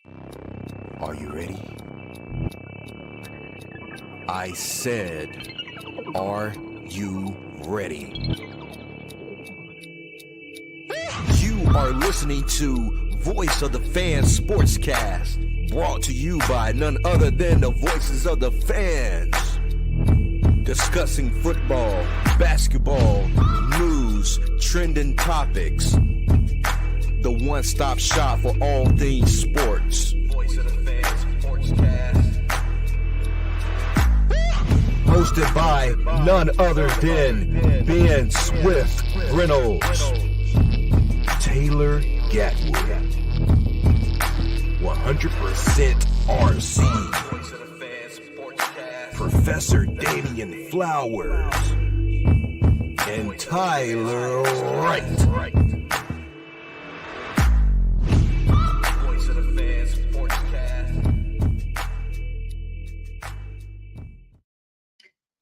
Are you ready? I said, are you ready? You are listening to Voice of the Fans Sportscast, brought to you by none other than the voices of the fans. Discussing football, basketball, news, trending topics. The one-stop shop for all things sports. Voice of the Fans Sportscast. Hosted by none other than Ben Swift Reynolds, Taylor Gatwood, 100% RC, Professor Damian Flowers, and Tyler Wright.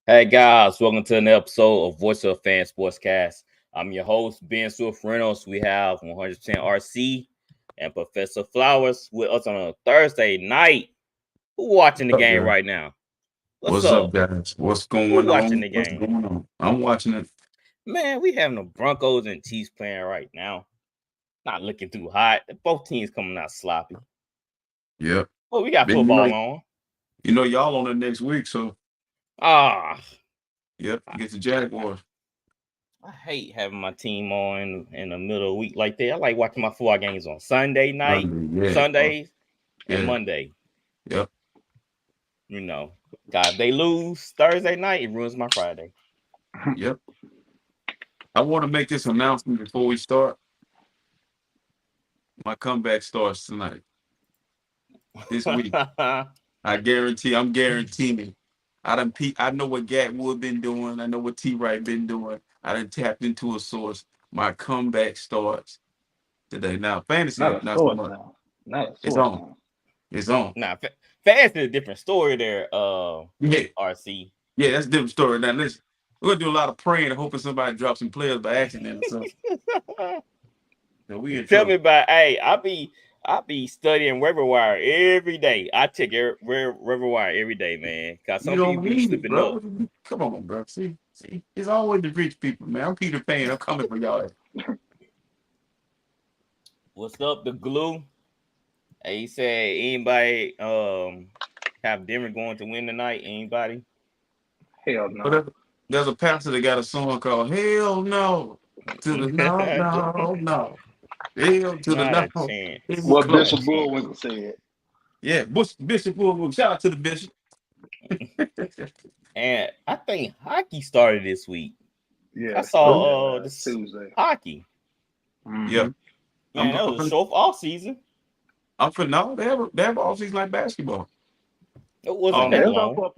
Hey guys, welcome to another episode of Voice of the Fans Sportscast. I'm your host, Ben Swift Reynolds. We have 100% RC and Professor Flowers with us on a Thursday night. Who watching the game right now? What's up, guys? What's going on? Watching the game? What's going on? I'm watching it. Man, we having the Broncos and Chiefs playing right now. Not looking too hot. Both teams coming out sloppy. Yep. Well, we got football on. You know, y'all on the next week, so. Yep, against the Jaguars. I hate having my team on in the middle of the week like that. I like watching my football games on Sunday night, Sundays, and Monday. Yep. You know, God, if they lose Thursday night, it ruins my Friday. Yep. I want to make this announcement before we start. My comeback starts tonight. This week. I'm guaranteeing. I know what Gatwood been doing. I know what T-Wright been doing. I done tapped into a source. My comeback starts today. Now, fantasy, not so much. It's on. It's on. Nah, fantasy is a different story there, RC. Yeah, that's a different story. Now, listen, we're going to do a lot of praying and hoping somebody drops some players by accident or something. So we in Tell trouble. me about, I be studying waiver wire every day. I check waiver wire every day, man. Cause some people be slipping up. Come on, bro. See, it's always the rich people, man. I'm Peter Pan. I'm coming for y'all. What's up, the glue? Hey, he said anybody have Denver going to win tonight? Anybody? Hell no. There's a pastor that got a song called "Hell No" to the no. Hell to the no. What Bishop Bullwinkle said. Yeah, Bishop Bullwinkle. Shout out to the bishop. And I think hockey started this week. Yeah, I saw this Tuesday hockey. Mm-hmm. Yeah, man, that was a short off season. They have off season like basketball. It wasn't that long.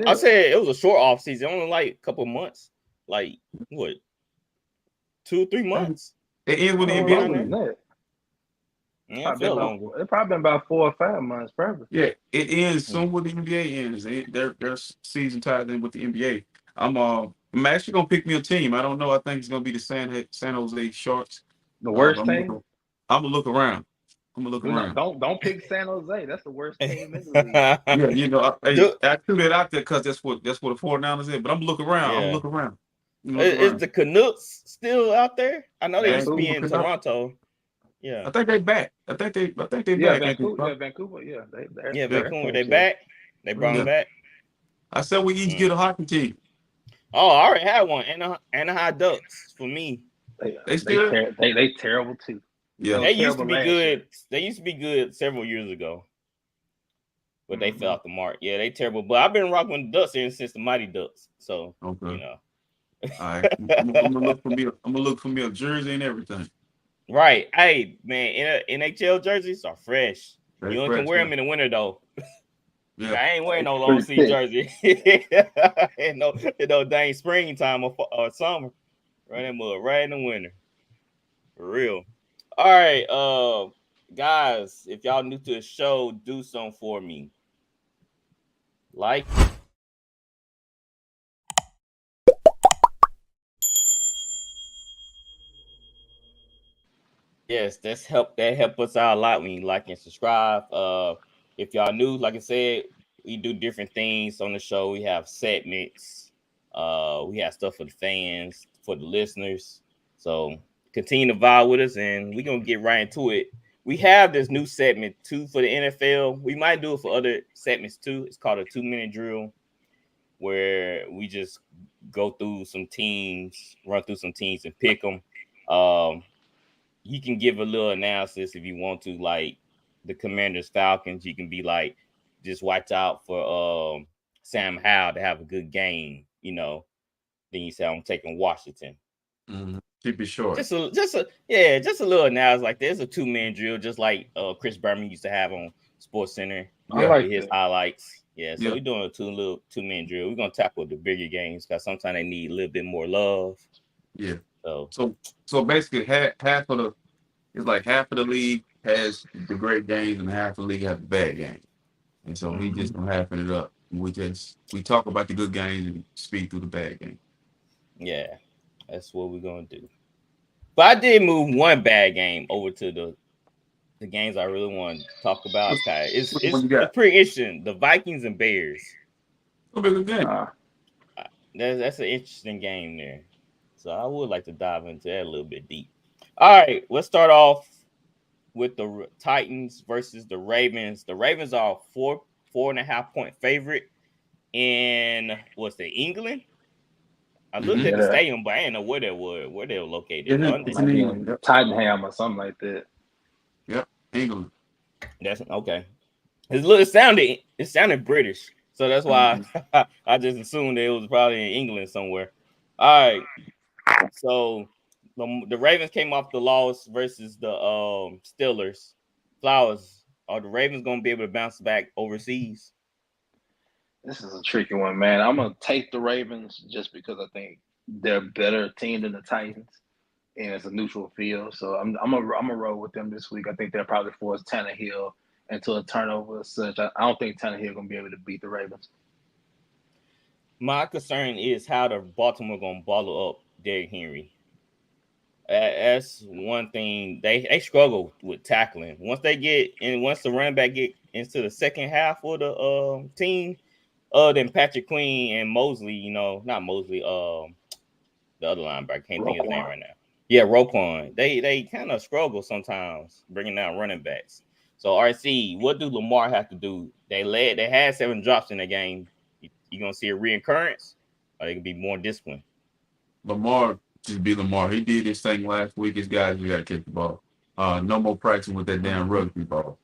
I said it was a short off season, only like a couple months. Like what? 2-3 months. It ends with the NBA. Yeah, it felt longer. It probably been about 4 or 5 months, probably. Yeah, it ends soon with the NBA ends. Their season ties in with the NBA. I'm actually gonna pick me a team. I don't know. I think it's gonna be the San Jose Sharks. The worst team. I'm gonna look around. Don't pick San Jose. That's the worst team in the league. Yeah, you know, I threw that out there because that's what the 49ers is. But I'm looking around. Yeah. I'm looking around. Is the Canucks still out there? I know they used to be in Toronto. Yeah, I think they back. I think they back. Vancouver. Yeah, Vancouver. They back. They brought them back. I said we each get a hockey team. Oh, I already had one. Anaheim Ducks for me. They terrible too. Yeah, they used to be good. They used to be good several years ago, but they fell off the mark. Yeah, they terrible. But I've been rocking the Ducks since the Mighty Ducks. So you know. All right, I'm gonna look for me a jersey and everything. Right. Hey, man, NHL jerseys are fresh. You only can wear them in the winter though. Yeah. I ain't wearing no long sleeve jersey. no dang springtime or summer. Right in the winter. For real. All right, guys, if y'all new to the show, do something for me. Like, Yes, that help us out a lot when you like and subscribe. If y'all new, like I said, we do different things on the show. We have segments, we have stuff for the fans, for the listeners. So continue to vibe with us, and we're gonna get right into it. We have this new segment too for the NFL. We might do it for other segments too. It's called a 2-minute drill, where we just go through some teams, run through some teams, and pick them. You can give a little analysis if you want to, like the Commanders Falcons. You can be like, just watch out for Sam Howell to have a good game, Then you say I'm taking Washington. Mm-hmm. Keep it short. Just a little analysis like there's a 2-man drill, just like Chris Berman used to have on Sports Center. I like With his that. highlights. Yeah, so Yeah. we're doing a 2-man drill. We're gonna tackle the bigger games because sometimes they need a little bit more love. Yeah. So basically half of the league has the great games and half of the league has the bad games. And so we just gonna halfing it up. We talk about the good games and speak through the bad games. yeah, that's what we're gonna do. But I did move one bad game over to the games I really want to talk about. Okay, it's pretty interesting. The Vikings and Bears. It'll be a good game. That's an interesting game there. So I would like to dive into that a little bit deep. All right, let's start off with the Titans versus the Ravens. The Ravens are 4.5 point favorite in England. I looked at the stadium, but I didn't know where they were located. It's in England. Yep. Tottenham or something like that. Yep, England. That's okay. It sounded British, so that's why I just assumed it was probably in England somewhere. All right, so the Ravens came off the loss versus the Steelers. Flowers, are the Ravens going to be able to bounce back overseas? This is a tricky one, man. I'm gonna take the Ravens just because I think they're a better team than the Titans, and it's a neutral field. So I'm gonna roll with them this week. I think they'll probably force Tannehill into a turnover as such. I don't think Tannehill gonna be able to beat the Ravens. My concern is how the Baltimore gonna bottle up Derrick Henry. That's one thing they struggle with tackling. Once the running back get into the second half of the team, then Patrick Queen and Mosley, not Mosley, the other linebacker, can't think of his name right now. Yeah, Roquan. They kind of struggle sometimes bringing down running backs. So RC, what do Lamar have to do? They had 7 drops in the game. You gonna see a reoccurrence, or they can be more disciplined? Lamar just be Lamar. He did his thing last week. His guys, we got to kick the ball. No more practicing with that damn rugby ball.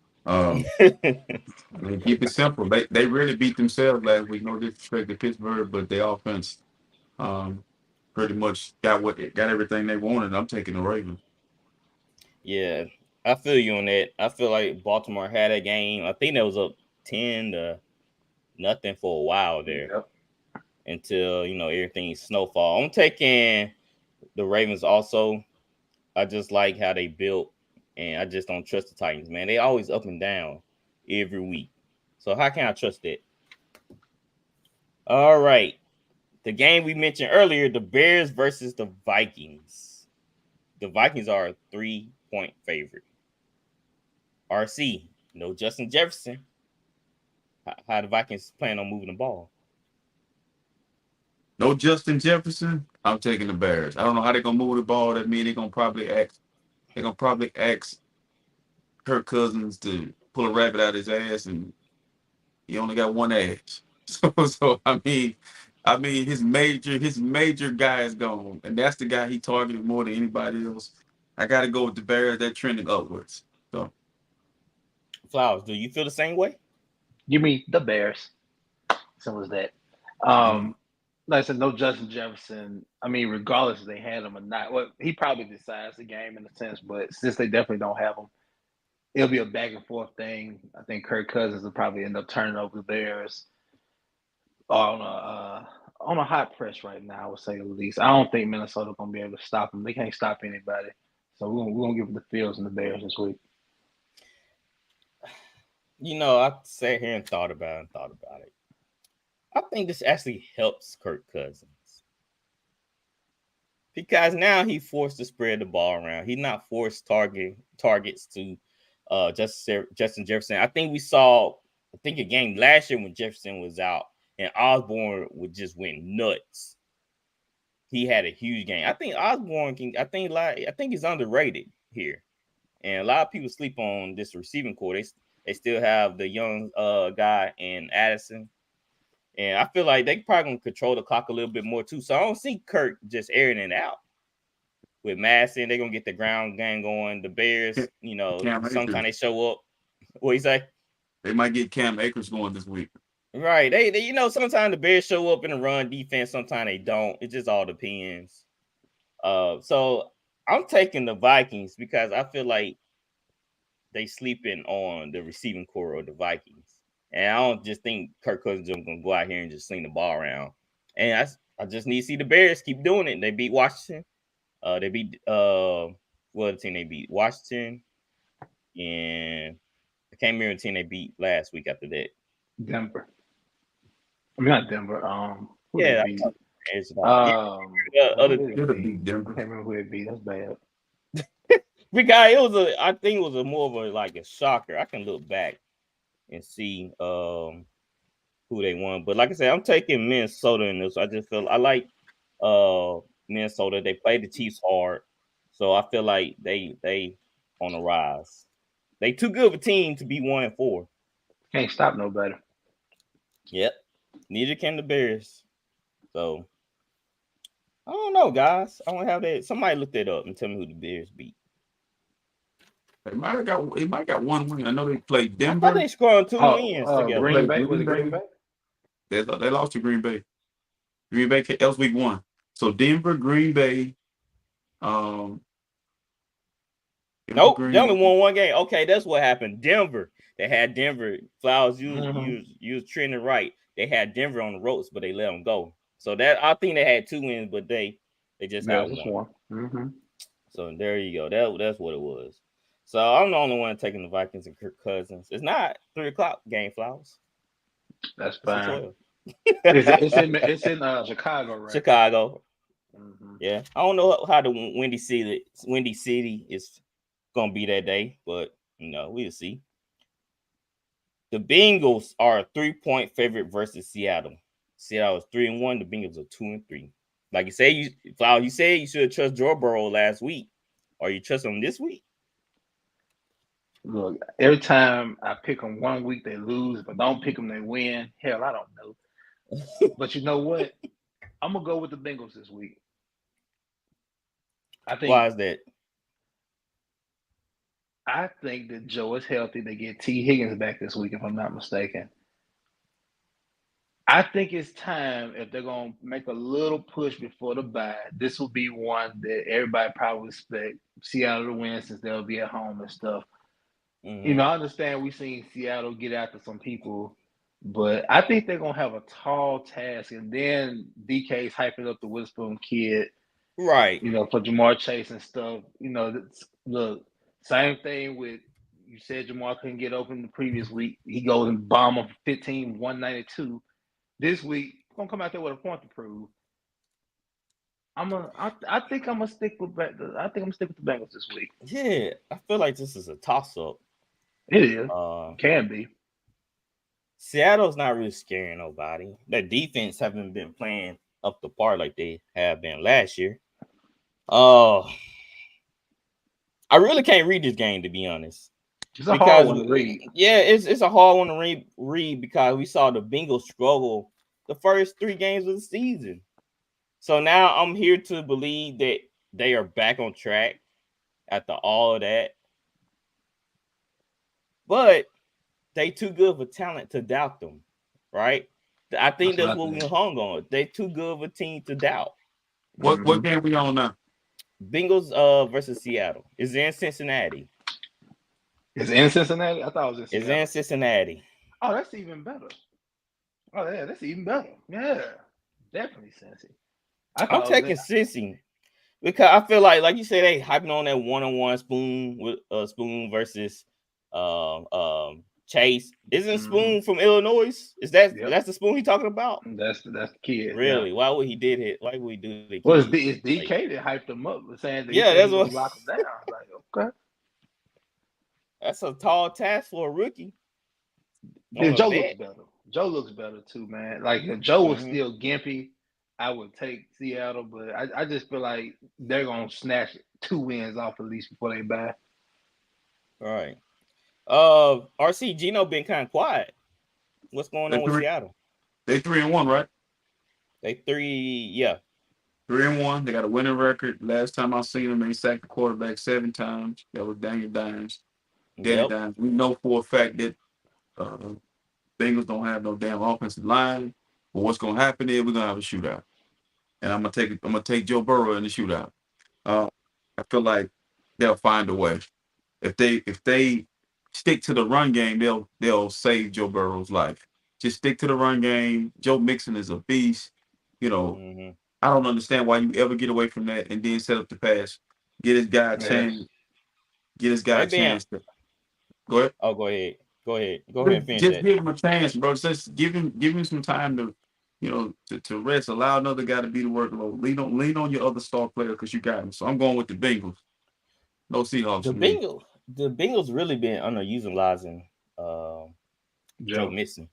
Keep it simple. They really beat themselves last week. No disrespect to Pittsburgh, but their offense pretty much got everything they wanted. I'm taking the Ravens. Yeah, I feel you on that. I feel like Baltimore had a game. I think that was up 10-0 for a while there until everything snowfall. I'm taking the Ravens also. I just like how they built, and I just don't trust the Titans, man. They always up and down every week. So how can I trust that? All right. The game we mentioned earlier, the Bears versus the Vikings. The Vikings are a 3-point favorite. RC, no Justin Jefferson. How the Vikings plan on moving the ball? No Justin Jefferson. I'm taking the Bears. I don't know how they're gonna move the ball. That means they're gonna probably ask Kirk Cousins to pull a rabbit out of his ass, and he only got one ass. So I mean his major guy is gone, and that's the guy he targeted more than anybody else. I got to go with the Bears. They're trending upwards. So, Flowers, do you feel the same way? Give me the Bears. Simple as that. Like I said, no Justin Jefferson. I mean, regardless if they had him or not, well, he probably decides the game in a sense, but since they definitely don't have him, it'll be a back and forth thing. I think Kirk Cousins will probably end up turning over the Bears on a hot press right now, I would say at least. I don't think Minnesota gonna be able to stop them. They can't stop anybody. So we're gonna give it the Fields and the Bears this week. I sat here and thought about it. I think this actually helps Kirk Cousins. Because now he forced to spread the ball around. He's not forced targets to Justin Jefferson. I think we saw a game last year when Jefferson was out and Osborne would just went nuts. He had a huge game. I think Osborne I think he's underrated here. And a lot of people sleep on this receiving core. They still have the young guy in Addison. And I feel like they probably gonna control the clock a little bit more too. So I don't see Kirk just airing it out. With Madison, they're gonna get the ground game going. The Bears, sometimes they show up. What you say? They might get Cam Akers going this week. Right. They sometimes the Bears show up in the run defense, sometimes they don't. It just all depends. So I'm taking the Vikings because I feel like they sleeping on the receiving core of the Vikings. And I don't just think Kirk Cousins is going to go out here and just sling the ball around. And I just need to see the Bears keep doing it. They beat Washington. They beat what other team they beat? Washington. And I can't remember the team they beat last week after that. Denver. I mean, not Denver. Who Yeah. they beat? Other beat Denver. I can't remember who they beat. That's bad. Because I think it was a more of a shocker. I can look back and see who they won. But like I said, I'm taking Minnesota in this. I just feel I like Minnesota. They played the Chiefs hard. So I feel like they on the rise. They too good of a team to be 1-4. Can't stop nobody. Yep. Neither can the Bears. So I don't know, guys. I don't have that. Somebody look that up and tell me who the Bears beat. They might have got one win. I know they played Denver. I thought they scored 2 wins together. Green Bay. Was it Green Bay? They lost to Green Bay. Green Bay, that was week 1. So Denver, Green Bay. Nope, they only won one game. Okay, that's what happened. Denver. They had Denver. Flowers, you was trending right. They had Denver on the ropes, but they let them go. So that I think they had 2 wins, but they just had one. Mm-hmm. So there you go. That's what it was. So I'm the only one taking the Vikings and Kirk Cousins. It's not 3:00 game, Flowers. That's fine. It's in Chicago, right? Chicago. Mm-hmm. Yeah. I don't know how the Windy City is gonna be that day, but we'll see. The Bengals are a 3-point favorite versus Seattle. Seattle is 3-1. The Bengals are 2-3. Like you say, you said you should trust Joe Burrow last week. Are you trust him this week? Look, every time I pick them 1 week, they lose. If I don't pick them, they win. Hell, I don't know. But you know what? I'm going to go with the Bengals this week. Why is that? I think that Joe is healthy. They get T. Higgins back this week, if I'm not mistaken. I think it's time, if they're going to make a little push before the bye, this will be one that everybody probably expect Seattle to win since they'll be at home and stuff. Mm-hmm. I understand we've seen Seattle get after some people, but I think they're going to have a tall task. And then DK's hyping up the Witherspoon kid. Right. For Jamar Chase and stuff. Look, same thing with, you said Jamar couldn't get open the previous week. He goes and bomb him 15, 192. This week, going to come out there with a point to prove. I think I'm gonna stick with the Bengals this week. Yeah, I feel like this is a toss-up. It is. Can be. Seattle's not really scaring nobody. Their defense haven't been playing up the par like they have been last year. I really can't read this game, to be honest. It's a hard one to read. Yeah, it's a hard one to read because we saw the Bengals struggle the first 3 games of the season. So now I'm here to believe that they are back on track after all of that. But they too good of a talent to doubt them, right? I think that's what we hung on. They too good of a team to doubt. What game we on now? Bengals versus Seattle. It's in Cincinnati. It's in Cincinnati? I thought it was in Seattle. It's in Cincinnati. Oh, that's even better. Oh, yeah, that's even better. Yeah, definitely Cincy. I'm taking Cincy because I feel like you said, they hyping on that one-on-one Spoon with Spoon versus Chase. Isn't Mhm. Spoon from Illinois? Yep. That's the Spoon he talking about? That's the kid. Yeah. Really? Why would he did it? Why would he do the Well, kid? it's Like, DK that hyped him up, saying that he yeah, said that's he what. gonna lock him down. Like, okay. That's a tall task for a rookie on Then a Joe looks vet. better. Joe looks better too, man. Like if Joe was Mm-hmm. still gimpy, I would take Seattle, but I just feel like they're gonna snatch 2 wins off at least before they bye. All right. RC Gino been kind of quiet. What's going They on with three, Seattle? they 3-1, right? They 3, yeah. 3-1. They got a winning record. Last time I seen them, they sacked the quarterback 7 times. That was Daniel Dimes. Danny Yep. Dimes. We know for a fact that uh, Bengals don't have no damn offensive line. But what's gonna happen is we're gonna have a shootout, and I'm gonna take Joe Burrow in the shootout. Uh, I feel like they'll find a way. If they stick to the run game, they'll save Joe Burrow's life. Just stick to the run game. Joe Mixon is a beast. You know, Mm-hmm. I don't understand why you ever get away from that and then set up the pass. Get this guy a Yes. chance. Get this guy a They been. chance to go ahead. Oh, go ahead. Go ahead. Go ahead and finish Just that. give him a chance, bro. Just give him some time to, to rest. Allow another guy to be the workload. Lean on your other star player because you got him. So I'm going with the Bengals. No Seahawks The for me. Bengals really been underutilizing Joe Joe. Mixon.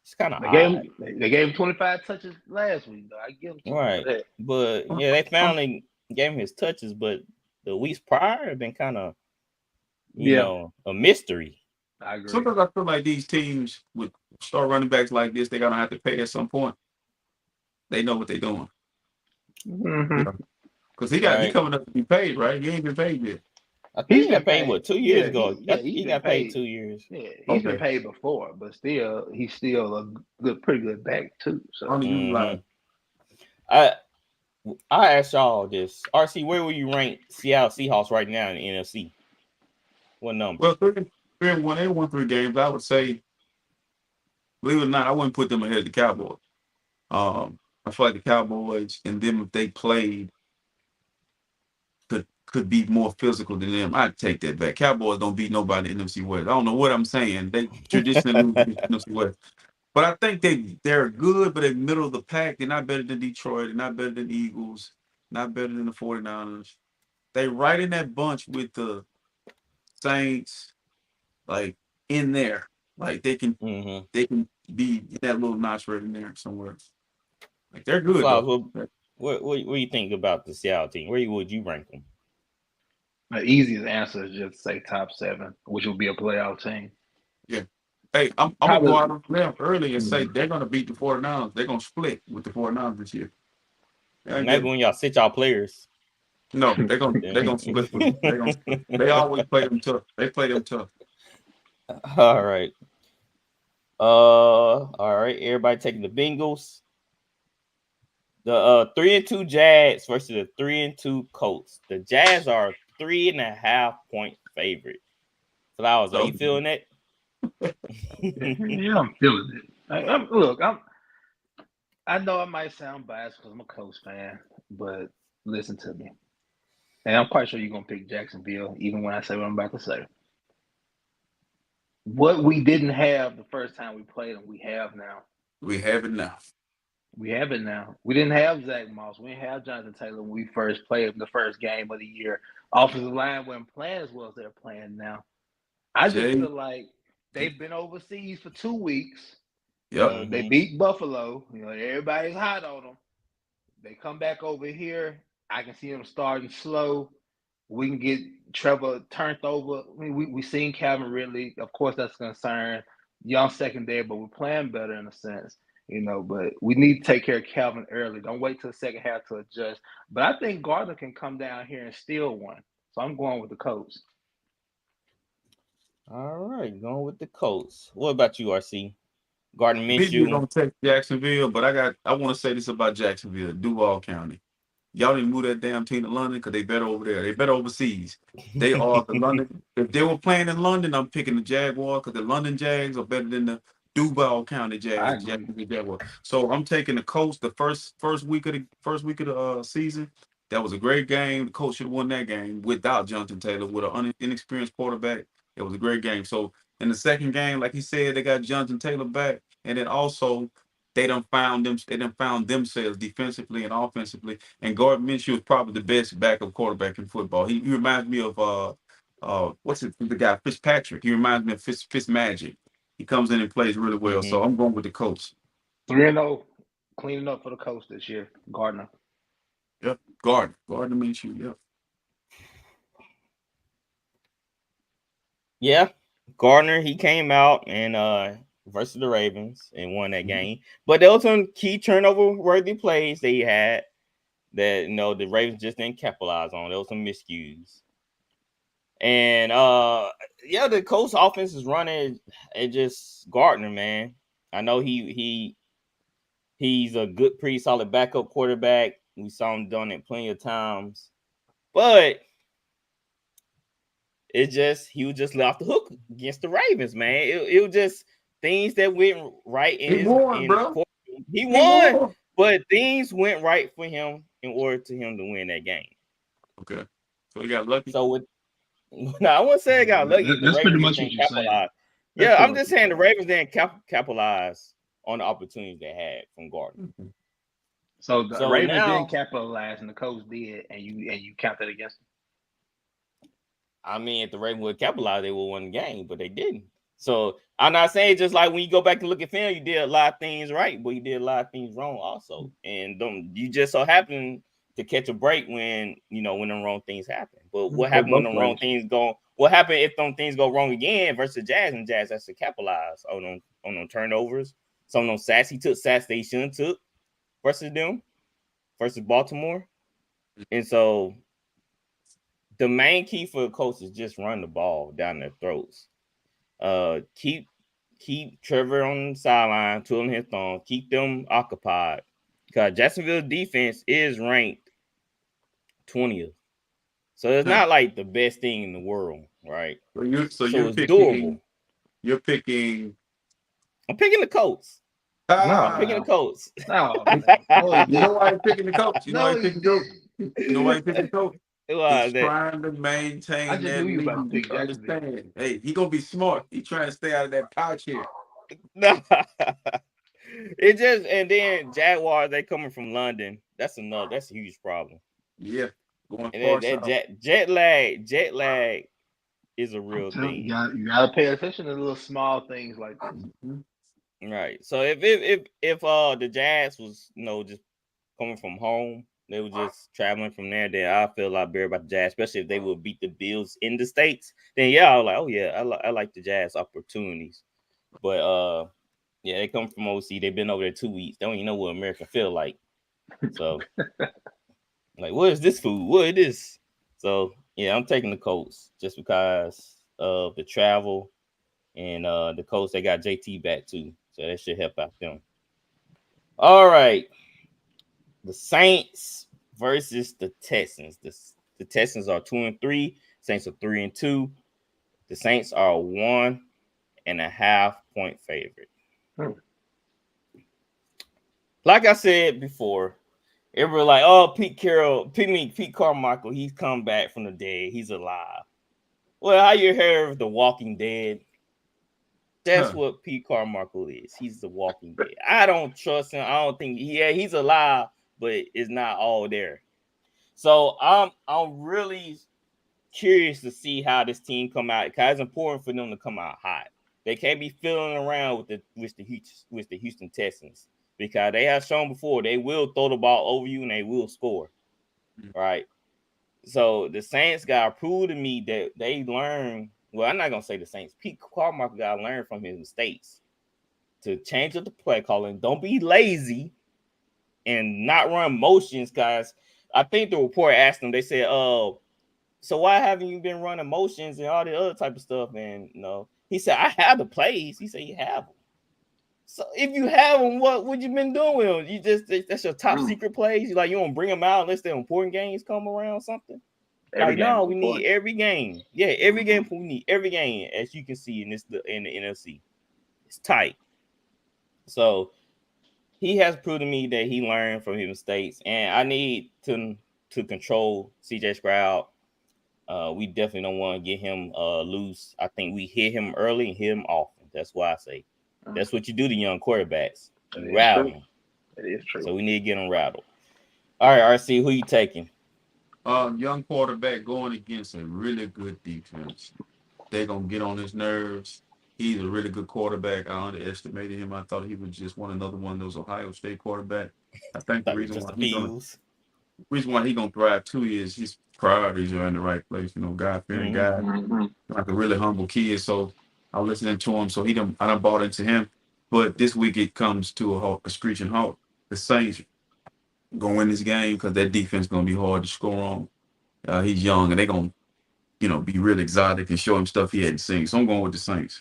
It's kind of They odd. gave him 25 touches last week, though. I give him something Right. for that. But yeah, they finally gave him his touches, but the weeks prior have been kind of, Yeah, a mystery. I agree. Sometimes I feel like these teams with star running backs like this, they're gonna have to pay at some point. They know what they're doing. Mm-hmm. Because he Right. coming up to be paid, right? He ain't been paid yet. I think He's he got been paid, paid. 2 years Yeah, ago? he's He been got paid paid. 2 years. Yeah, he's been Okay. paid before, but still, he's still a pretty good back too. So Underutilized. I asked y'all this. RC, where will you rank Seattle Seahawks right now in the NFC? What number? Well, 3-1, they won 3 games. I would say, believe it or not, I wouldn't put them ahead of the Cowboys. I feel like the Cowboys and them, if they played, could be more physical than them. I'd take that back. Cowboys don't beat nobody in NFC West. I don't know what I'm saying. They traditionally lose in NFC West. But I think they're good, but they're middle of the pack. They're not better than Detroit. They're not better than the Eagles. Not better than the 49ers. They right in that bunch with the Saints, like in there. Like they can be in that little notch right in there somewhere. Like they're good Flowers, though. what do you think about the Seattle team? Where would you rank them? the easiest answer is just say top 7, which will be a playoff team. Yeah. Hey, I'm gonna go out on the limb early and say they're gonna beat the 49ers. They're gonna split with the 49ers this year. Maybe when y'all sit y'all players. No, they're gonna split with them. They always play them tough. They play them tough. All right. All right. Everybody taking the Bengals. The 3-2 Jags versus the 3-2 Colts. The Jags are 3.5-point favorite. Flowers, are you feeling that? Yeah, I'm feeling it. Look, I know I might sound biased because I'm a Colts fan, but listen to me. And I'm quite sure you're going to pick Jacksonville, even when I say what I'm about to say. What we didn't have the first time we played them, we have now. We have it now. We have it now. We didn't have Zach Moss. We didn't have Jonathan Taylor when we first played the first game of the year. Offensive line wasn't playing as well as they're playing now. I just feel like they've been overseas for 2 weeks. Yep. They beat Buffalo. Everybody's hot on them. They come back over here. I can see them starting slow. We can get Trevor turned over. I mean, we seen Calvin Ridley. Of course, that's a concern. Young secondary, but we're playing better in a sense. But we need to take care of Calvin early. Don't wait till the second half to adjust. But I think Gardner can come down here and steal one. So I'm going with the Colts. All right, going with the Colts. What about you, RC? Gardner Michigan's Minshew. gonna take Jacksonville, but I want to say this about Jacksonville, Duval County. Y'all didn't move that damn team to London because they better over there. They better overseas. They are the London. If they were playing in London, I'm picking the Jaguars because the London Jags are better than the Duval County I Jags. agree. Jacksonville Jaguars. So I'm taking the Colts. The first week of the season, that was a great game. The Colts should have won that game without Jonathan Taylor with an inexperienced quarterback. It was a great game. So In the second game, like he said, they got Jonathan Taylor back, and then also they done found themselves defensively and offensively. And Gardner Minshew is probably the best backup quarterback in football. He reminds me of what's it, the guy Fitzpatrick. He reminds me of Fitzmagic. He comes in and plays really well. So I'm going with the Colts. 3-0, cleaning up for the Colts this year. Gardner. Yep, Gardner Minshew. Yep. Yeah, Gardner, he came out and versus the Ravens and won that game. But there was some key turnover-worthy plays they had that the Ravens just didn't capitalize on. There was some miscues. And the Colts offense is running. It just Gardner, man. I know he's a good, pretty solid backup quarterback. We saw him done it plenty of times, but he was just let off the hook against the Ravens, man. It was just things that went right He won, bro. He won, but things went right for him in order to him to win that game. Okay, so he got lucky. So I wouldn't say I got lucky. That's pretty much what you're saying. Yeah, I'm just saying the Ravens didn't capitalize on the opportunities they had from Gardner. So the Ravens didn't capitalize, and the Colts did, and you counted against them. I mean, if the Ravens would capitalize, they would win the game, but they didn't. So I'm not saying just like when you go back and look at film, you did a lot of things right, but you did a lot of things wrong also. And you just so happen to catch a break when the wrong things happen. But what happened when the wrong things go? What happened if them things go wrong again versus Jazz, and Jazz has to capitalize on them turnovers? Some of them sacks he took sacks they shouldn't took versus Baltimore. And so the main key for the Colts is just run the ball down their throats. Keep Trevor on the sideline, twiddling his thumb, keep them occupied. Because Jacksonville's defense is ranked 20th. So it's not like the best thing in the world, right? So you're it's picking, doable. You're picking. I'm picking the Colts. I'm picking the Colts. No, you know why you're picking the Colts? You know why you're picking the Colts? You know why you're picking the Colts? He's trying to maintain that lead. You understand? Hey, he gonna be smart. He trying to stay out of that pouch here. No. And then Jaguars, they coming from London. That's a huge problem. Yeah. Going jet lag is a real thing. You gotta pay attention to little small things like this. Mm-hmm. Right. So if the Jazz was just coming from home, they were just traveling from there, then I feel a lot better about the Jazz, especially if they would beat the Bills in the States. Then I was like, oh yeah, I like the Jazz opportunities. But they come from OC. They've been over there 2 weeks. They don't even know what America feel like. So like, what is this food? What is this? So yeah, I'm taking the Colts just because of the travel and the Colts. They got JT back too, so that should help out them. All right, the Saints versus the Texans. The Texans are 2-3. Saints are 3-2. The Saints are 1.5 point favorite. Like I said before, everybody like, oh, Pete Carmichael, he's come back from the dead. He's alive. Well, how you heard of The Walking Dead? That's what Pete Carmichael is. He's the Walking Dead. I don't trust him. I don't think he's alive, but it's not all there. So I'm really curious to see how this team come out, because it's important for them to come out hot. They can't be fiddling around with the Houston Texans, because they have shown before they will throw the ball over you and they will score. Right? So the Saints got to prove to me that they learn. Well, I'm not gonna say the Saints. Pete Carmichael got to learn from his mistakes to change up the play calling. Don't be lazy and not run motions, guys. I think the report asked them. They said, so why haven't you been running motions and all the other type of stuff?" And he said, "I have the plays." He said, "You have them." So if you have them, what you been doing with them? That's your top secret plays. You don't bring them out unless the important games come around. Something we need every game. Yeah, every game we need every game. As you can see in the NFC, it's tight. So he has proved to me that he learned from his mistakes, and I need to control CJ Stroud. We definitely don't want to get him loose. I think we hit him early and hit him often. That's why I say that's what you do to young quarterbacks. You rattle them. It is true. So we need to get them rattled. All right, RC, who you taking? Young quarterback going against a really good defense. They're gonna get on his nerves. He's a really good quarterback. I underestimated him. I thought he was just another one of those Ohio State quarterbacks. I think the reason why he's gonna thrive too is his priorities are in the right place. You know, God-fearing guy, like a really humble kid. So I'm listening to him. So I done bought into him. But this week it comes to a screeching halt. The Saints gonna win this game because that defense gonna be hard to score on. He's young and they're gonna, be real exotic and show him stuff he hadn't seen. So I'm going with the Saints.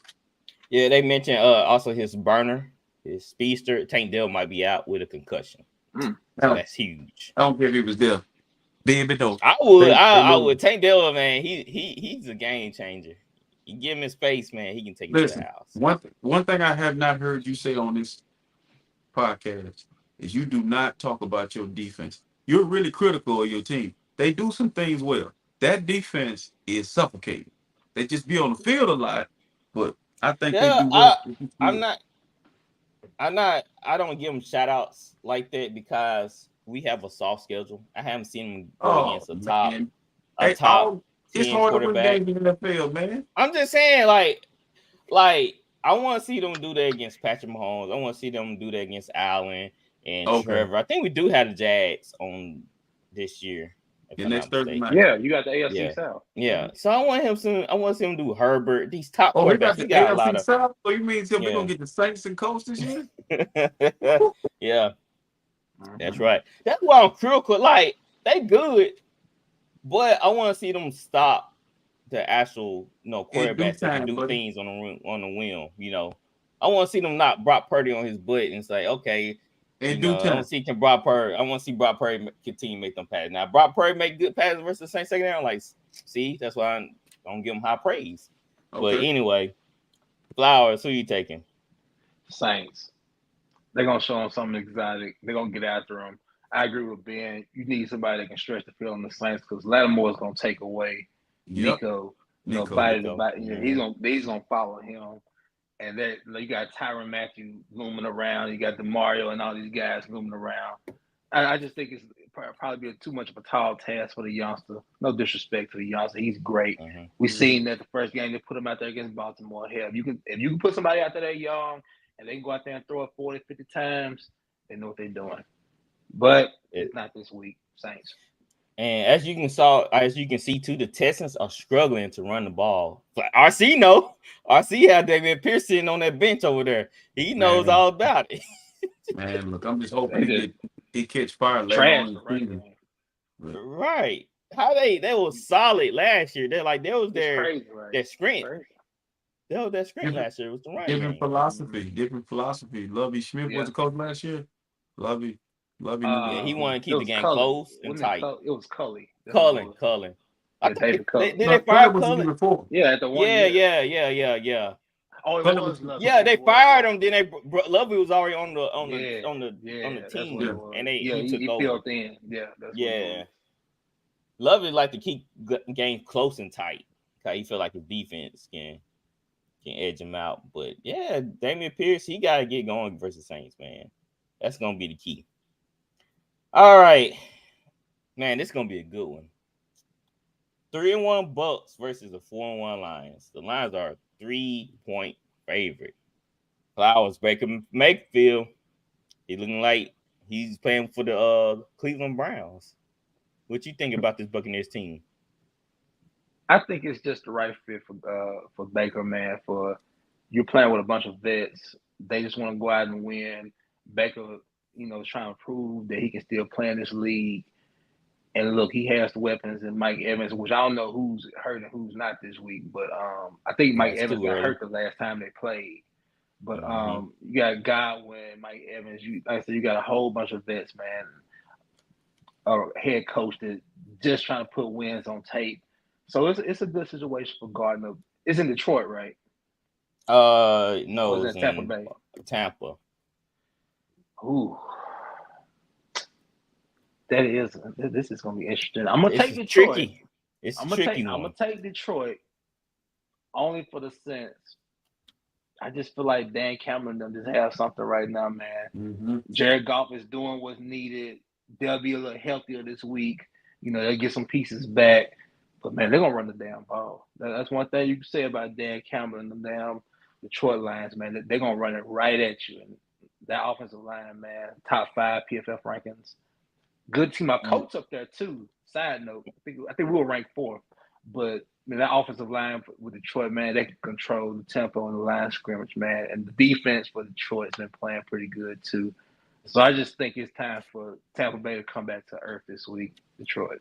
Yeah, they mentioned also his burner, his speedster. Tank Dell might be out with a concussion. So that's huge. I don't care if he was there. Baby, no. I would. Tank Dell, man, he's a game changer. You give him his space, man, he can take it to the house. One thing I have not heard you say on this podcast is you do not talk about your defense. You're really critical of your team. They do some things well. That defense is suffocating. They just be on the field a lot, but I think they do well. I don't give them shout outs like that because we have a soft schedule. I haven't seen them go against a top 10 it's hard quarterback. To win games in the field, man. I'm just saying, like I want to see them do that against Patrick Mahomes. I want to see them do that against Allen and Trevor. I think we do have the Jags on this year. The next Thursday night. Yeah, you got the AFC South. Yeah. So I want to see him do Herbert. These top quarterbacks. He got a lot of South. So you mean we're gonna get the Saints and Colts this year? Yeah. That's right. That's why I'm critical. Like, they good, but I want to see them stop the actual quarterbacks that can do things on the whim. I want to see them knock Brock Purdy on his butt and say, okay. I want to see Brock Purdy continue to make them passes. Now, Brock Purdy make good passes versus the Saints secondary. I'm like, see, that's why I don't give him high praise. Okay. But anyway, Flowers, who you taking? Saints. They're gonna show them something exotic. They're gonna get after them. I agree with Ben. You need somebody that can stretch the field on the Saints because Lattimore is gonna take away Nico. He's gonna follow him. And that you got Tyrann Mathieu looming around. You got DeMario and all these guys looming around. I just think it's probably be too much of a tall task for the youngster. No disrespect to the youngster. He's great. We seen that the first game they put him out there against Baltimore. Hell, if you can put somebody out there that young and they can go out there and throw it 40, 50 times, they know what they're doing. But it's not this week, Saints. And as you can see too, the Texans are struggling to run the ball. But RC had David Pierce sitting on that bench over there. He knows all about it. Man, look, I'm just hoping he catch fire later on. Right. How they were solid last year. They're like, that was their strength. That was their strength last year. It was the running Different philosophy. Lovie Smith was the coach last year. Lovie. He wanted to keep the game close and tight. It was Cully. Cullen. I think did they fire Cullen? Yeah, at the one. Yeah. Oh, it was Lovie. Yeah, they fired him. Then Lovie was already on the team, and he took over. Filled in. Yeah. Lovie like to keep game close and tight because he feel like his defense can edge him out. But yeah, Damian Pierce, he got to get going versus Saints, man. That's gonna be the key. All right, man, this is gonna be a good one. 3-1 Bucks versus the 4-1 Lions. The Lions are a 3-point favorite. Flowers, Baker Mayfield. He looking like he's playing for the Cleveland Browns. What you think about this Buccaneers team? I think it's just the right fit for Baker, man. For you're playing with a bunch of vets. They just want to go out and win. Baker, trying to prove that he can still play in this league. And look, he has the weapons in Mike Evans, which I don't know who's hurt and who's not this week. But I think Mike Evans got hurt the last time they played. But you got Godwin, Mike Evans. You got a whole bunch of vets, man. A head coach that just trying to put wins on tape. So it's a good situation for Gardner. It's in Detroit, right? No, it's in Tampa Bay. Tampa. Ooh. This is gonna be interesting. I'm gonna take Detroit. Tricky. It's a I'm tricky gonna one. take Detroit only for the sense. I just feel like Dan Cameron them just have something right now, man. Mm-hmm. Jared Goff is doing what's needed. They'll be a little healthier this week. You know, they'll get some pieces back. But man, they're gonna run the damn ball. That's one thing you can say about Dan Cameron and the damn Detroit Lions, man. They're gonna run it right at you. And that offensive line, man, top 5 PFF rankings. Good team. Our coach up there too. Side note, I think we were ranked 4th. But man, that offensive line with Detroit, man, they can control the tempo and the line scrimmage, man. And the defense for Detroit's been playing pretty good too. So I just think it's time for Tampa Bay to come back to earth this week. Detroit.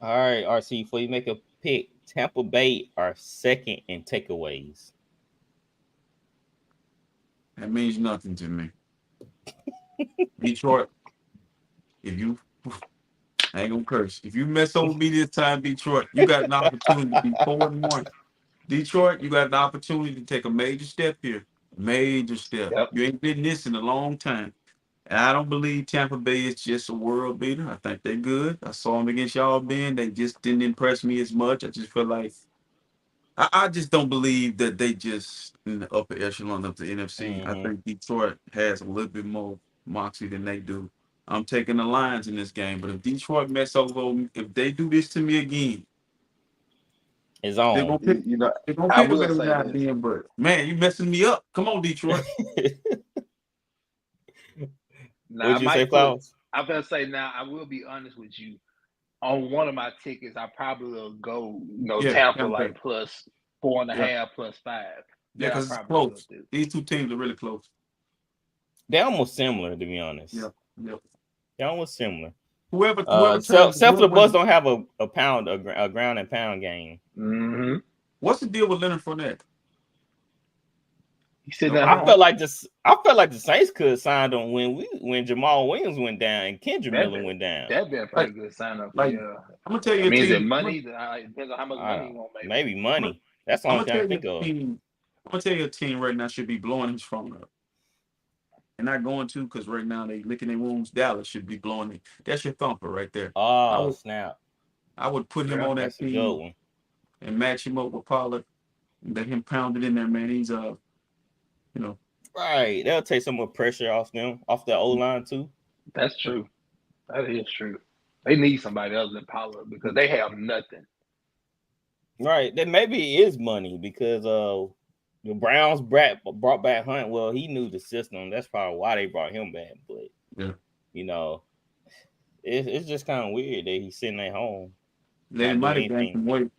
All right, RC, before you make a pick, Tampa Bay are second in takeaways. That means nothing to me. Detroit, I ain't gonna curse. If you mess over me this time, Detroit, you got an opportunity to be 4-1. Detroit, you got an opportunity to take a major step here. Major step. Yep. You ain't been this in a long time. And I don't believe Tampa Bay is just a world beater. I think they're good. I saw them against y'all, Ben. They just didn't impress me as much. I just feel like I just don't believe that they just in the upper echelon of the NFC. I think Detroit has a little bit more moxie than they do. I'm taking the Lions in this game, but if Detroit mess over, if they do this to me again, It's they're on. gonna pick. You know, They're gonna I pick a will better say guy this. than. But man, you messing me up. Come on, Detroit. Now, What'd you say, Flowers? I'm gonna say now. I will be honest with you. On one of my tickets, I probably will go, Yeah, Tampa Tampa Bay. like plus 4.5, Yeah, plus 5. yeah, That I because it's probably will close. do. These two teams are really close. They're almost similar, to be honest. Yeah, yeah. They're almost similar. Whoever Except turns, for the Bucks don't have a ground and pound game. Mm-hmm. what's the deal with Leonard Fournette? You sitting at I home. felt like the Saints could sign them when Jamal Williams went down and Kendrick Miller went down. That'd be a pretty good sign up. Like, Yeah. I'm gonna tell you I a mean, is it team. money? It depends on how much money you want, maybe. Maybe money. That's the I'm only gonna thing I tell you think a of. team. I'm gonna tell you a team right now should be blowing his phone up. And not going to because right now they licking their wounds. Dallas should be blowing it. That's your thumper right there. Oh, snap. I would put him on that That's a good team one. and match him up with Pollard and let him pound it in there, man. He's Right. That'll take some more pressure off them, off the O-line too. That's true. That is true. They need somebody else than Pollard because they have nothing. Right. That maybe it is money because the Browns brought back Hunt. Well, he knew the system. That's probably why they brought him back. But it's just kind of weird that he's sitting at home. they might have gained some weight.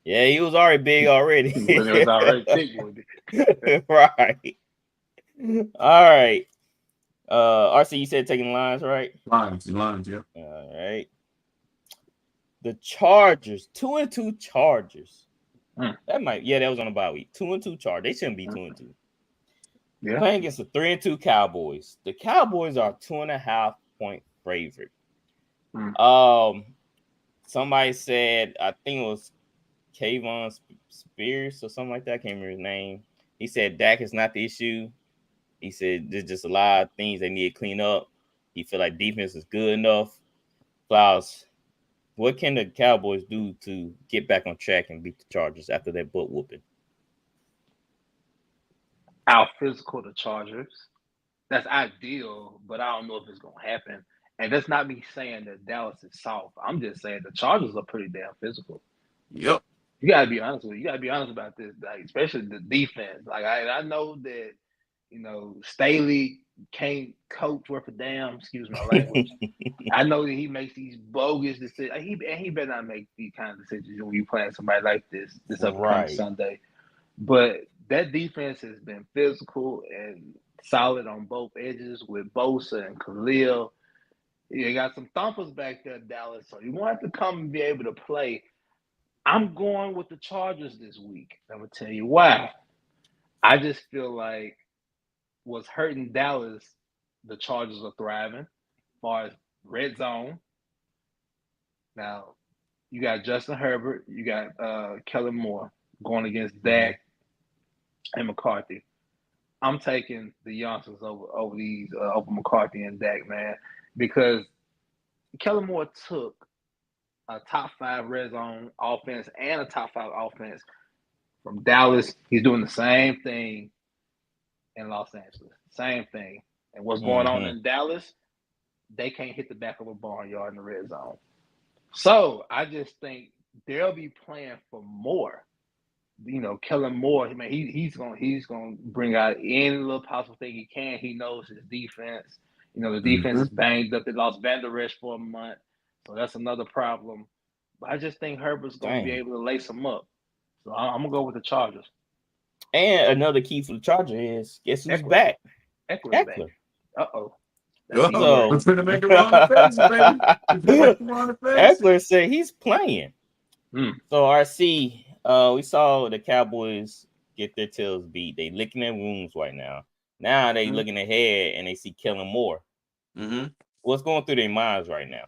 Yeah, he was already big already. But it was already thick with it. Right. All right. RC, you said taking Lions, right? Lions, yeah. All right. The Chargers, 2-2 Chargers. That was on a bye week. 2-2 Chargers. They shouldn't be 2-2. Yeah. Playing against the 3-2 Cowboys. The Cowboys are 2.5 point favorite. Somebody said, I think it was Kayvon Spears or something like that. I can't remember his name. He said Dak is not the issue. He said there's just a lot of things they need to clean up. He feel like defense is good enough. Flowers, what can the Cowboys do to get back on track and beat the Chargers after that butt whooping? Out physical the Chargers. That's ideal, but I don't know if it's going to happen. And that's not me saying that Dallas is soft. I'm just saying the Chargers are pretty damn physical. Yep. You got to be honest with you. You got to be honest about this, like, especially the defense. Like, I know that, Staley can't coach worth a damn, excuse my language. I know that he makes these bogus decisions. He better not make these kind of decisions when you playing somebody like this upcoming Sunday. But that defense has been physical and solid on both edges with Bosa and Khalil. You got some thumpers back there, Dallas, so you won't have to come and be able to play. I'm going with the Chargers this week. I'm going to tell you why. I just feel like what's hurting Dallas, the Chargers are thriving as far as red zone. Now, you got Justin Herbert. You got Kellen Moore going against Dak and McCarthy. I'm taking the youngsters over McCarthy and Dak, man, because Kellen Moore took a top 5 red zone offense and a top 5 offense from Dallas. He's doing the same thing in Los Angeles. Same thing. And what's going on in Dallas, they can't hit the back of a barnyard in the red zone. So I just think they'll be playing for more. You know, Kellen Moore, man, he's gonna bring out any little possible thing he can. He knows his defense. You know, the defense is banged up. They lost Van Der Esch for a month, so that's another problem. But I just think Herbert's gonna be able to lace them up. So I'm gonna go with the Chargers. And another key for the Chargers is guess who's back? Eckler's back. So Eckler said he's playing. So RC, we saw the Cowboys get their tails beat. They licking their wounds right now. Now they looking ahead and they see Kellen Moore. What's going through their minds right now?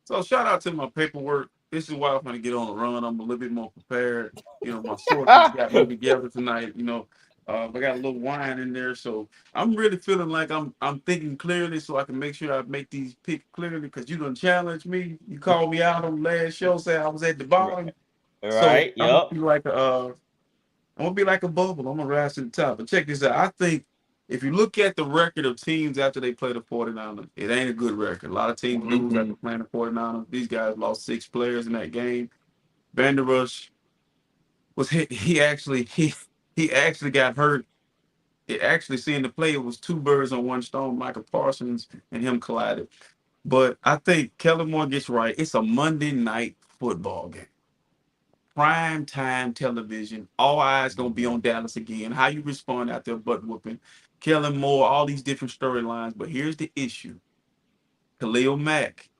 So shout out to my paperwork. This is why I'm going to get on the run. I'm a little bit more prepared. You know, my sources got me together tonight. You know, I got a little wine in there, so I'm really feeling like I'm thinking clearly, so I can make sure I make these picks clearly. Because you done challenged me. You called me out on the last show, saying I was at the bottom. Right. So I'm gonna be like a bubble. I'm gonna rise to the top. But check this out. I think if you look at the record of teams after they play the 49ers, it ain't a good record. A lot of teams lose after playing the 49ers. These guys lost 6 players in that game. Van Der Esch was hit. He actually got hurt. It actually seeing the play, it was 2 birds on one stone. Michael Parsons and him collided. But I think Kellen Moore gets right. It's a Monday night football game. Prime time television. All eyes gonna be on Dallas again. How you respond after a butt whooping. Kellen Moore, all these different storylines. But here's the issue. Khalil Mack,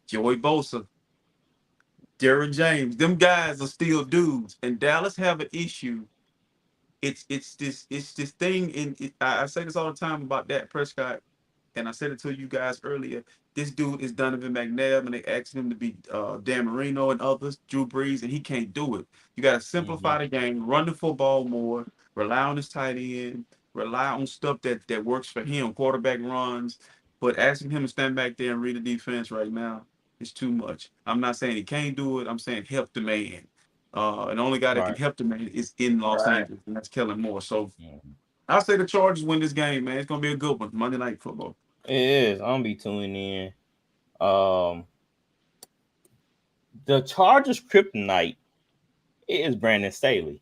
Joey Bosa, Derrick James, them guys are still dudes. And Dallas have an issue. It's this thing I say this all the time about Dak Prescott, and I said it to you guys earlier. This dude is Donovan McNabb, and they asked him to be Dan Marino and others, Drew Brees, and he can't do it. You got to simplify the game, run the football more, rely on his tight end, rely on stuff that works for him, quarterback runs. But asking him to stand back there and read the defense right now is too much. I'm not saying he can't do it. I'm saying help the man. And the only guy that can help the man is in Los Angeles, and that's Kellen Moore. So I'll say the Chargers win this game, man. It's going to be a good one, Monday Night Football. It is. I'm gonna be tuning in. The Chargers kryptonite is Brandon Staley.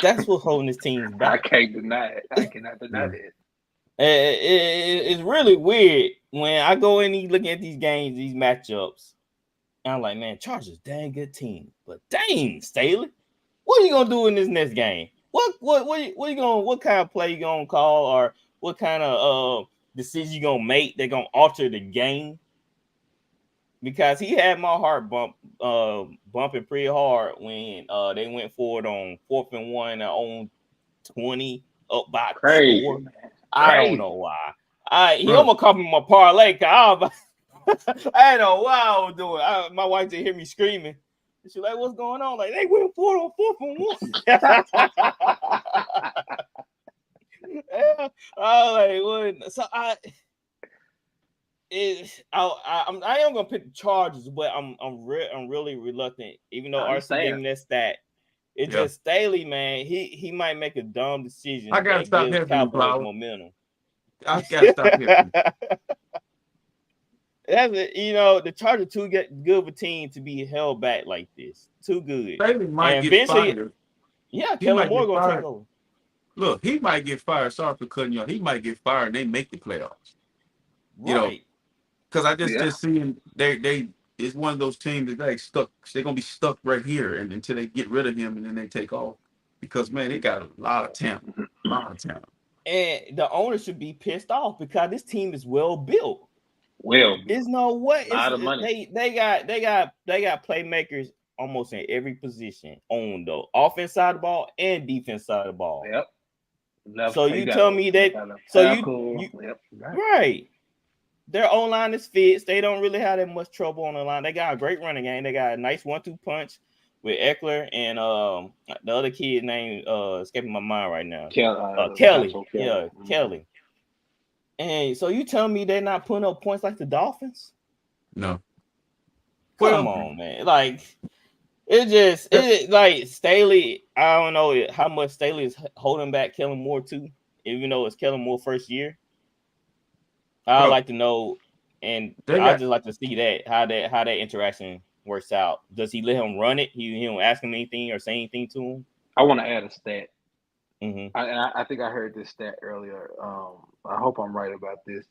That's what's holding this team back. I can't deny it. I cannot deny it. It's really weird when I go in and look at these games, these matchups. And I'm like, man, Chargers, dang good team, but dang Staley, what are you gonna do in this next game? What kind of play you gonna call, or what kind of decision you gonna make that gonna alter the game? Because he had my heart bumping pretty hard when they went forward on 4th and 1 and on 20 up by 4. I don't know why. He almost caught me my parlay. I didn't know what I was doing. My wife didn't hear me screaming. She's like, "What's going on?" Like, they went forward on 4th and 1. Yeah, I was like, what? So I am gonna pick the Chargers, but I'm really reluctant, even though RC gave me that stat. It's just Staley, man. He might make a dumb decision. I gotta stop him. Momentum. I gotta stop him. That's it. You know, the Chargers too good of a team to be held back like this. Too good. Staley might get fired. Yeah, Kellen Moore gonna take over. Look, he might get fired. Sorry for cutting you off. He might get fired and they make the playoffs. Right. You know, because I just seeing they it's one of those teams that they stuck. They're gonna be stuck right here and until they get rid of him and then they take off. Because man, they got a lot of talent. And the owner should be pissed off because this team is well built. There's no way. A lot of money. They got playmakers almost in every position on the offense side of the ball and defense side of the ball. Yep. So you tell me that. So you right. Their O-line is fixed. They don't really have that much trouble on the line. They got a great running game. They got a nice 1-2 punch with Eckler and the other kid named escaping my mind right now. Kelly. Yeah, Kelly. And so you tell me they're not putting up points like the Dolphins? No. Come on, man. Like it like Staley. I don't know how much Staley is holding back Kellen Moore too, even though it's Kellen Moore first year. I'd like to know, and I'd just like to see how that interaction works out. Does he let him run it? He don't ask him anything or say anything to him. I want to add a stat. Mm-hmm. I think I heard this stat earlier. I hope I'm right about this,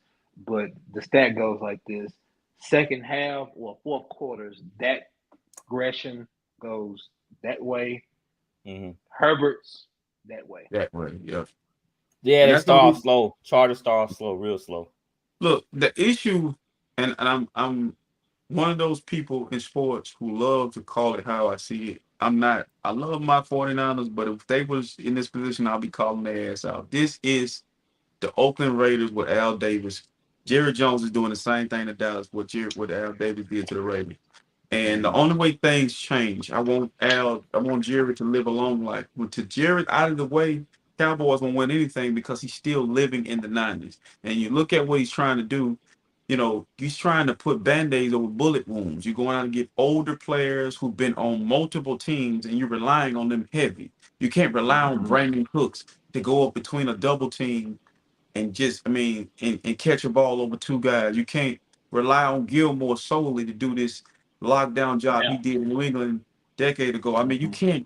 but the stat goes like this: second half or fourth quarters, that Gresham goes that way. Mm-hmm. Herbert's that way. That way, yeah. Yeah, they start off slow. Charter start off slow, real slow. Look, the issue, and I'm one of those people in sports who love to call it how I see it. I'm not. I love my 49ers, but if they was in this position, I'll be calling their ass out. This is the Oakland Raiders with Al Davis. Jerry Jones is doing the same thing to Dallas, what Al Davis did to the Raiders. And the only way things change, I want Jerry to live a long life. With Jerry out of the way, Cowboys won't win anything because he's still living in the 90s. And you look at what he's trying to do, he's trying to put Band-Aids over bullet wounds. You're going out and get older players who've been on multiple teams, and you're relying on them heavy. You can't rely on Brandon Cooks to go up between a double team and and catch a ball over two guys. You can't rely on Gilmore solely to do this lockdown job he did in New England a decade ago. I mean, you can't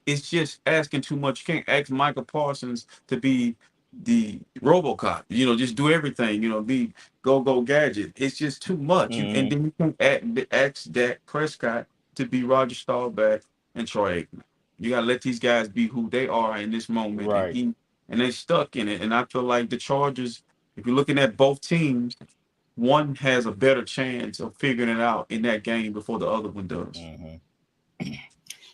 it's just asking too much. You can't ask Michael Parsons to be the RoboCop, just do everything, be go gadget. It's just too much. And then you can't ask Dak Prescott to be Roger Staubach and Troy Aikman. You gotta let these guys be who they are in this moment. Right. And they're stuck in it. And I feel like the Chargers, if you're looking at both teams, one has a better chance of figuring it out in that game before the other one does. Mm-hmm.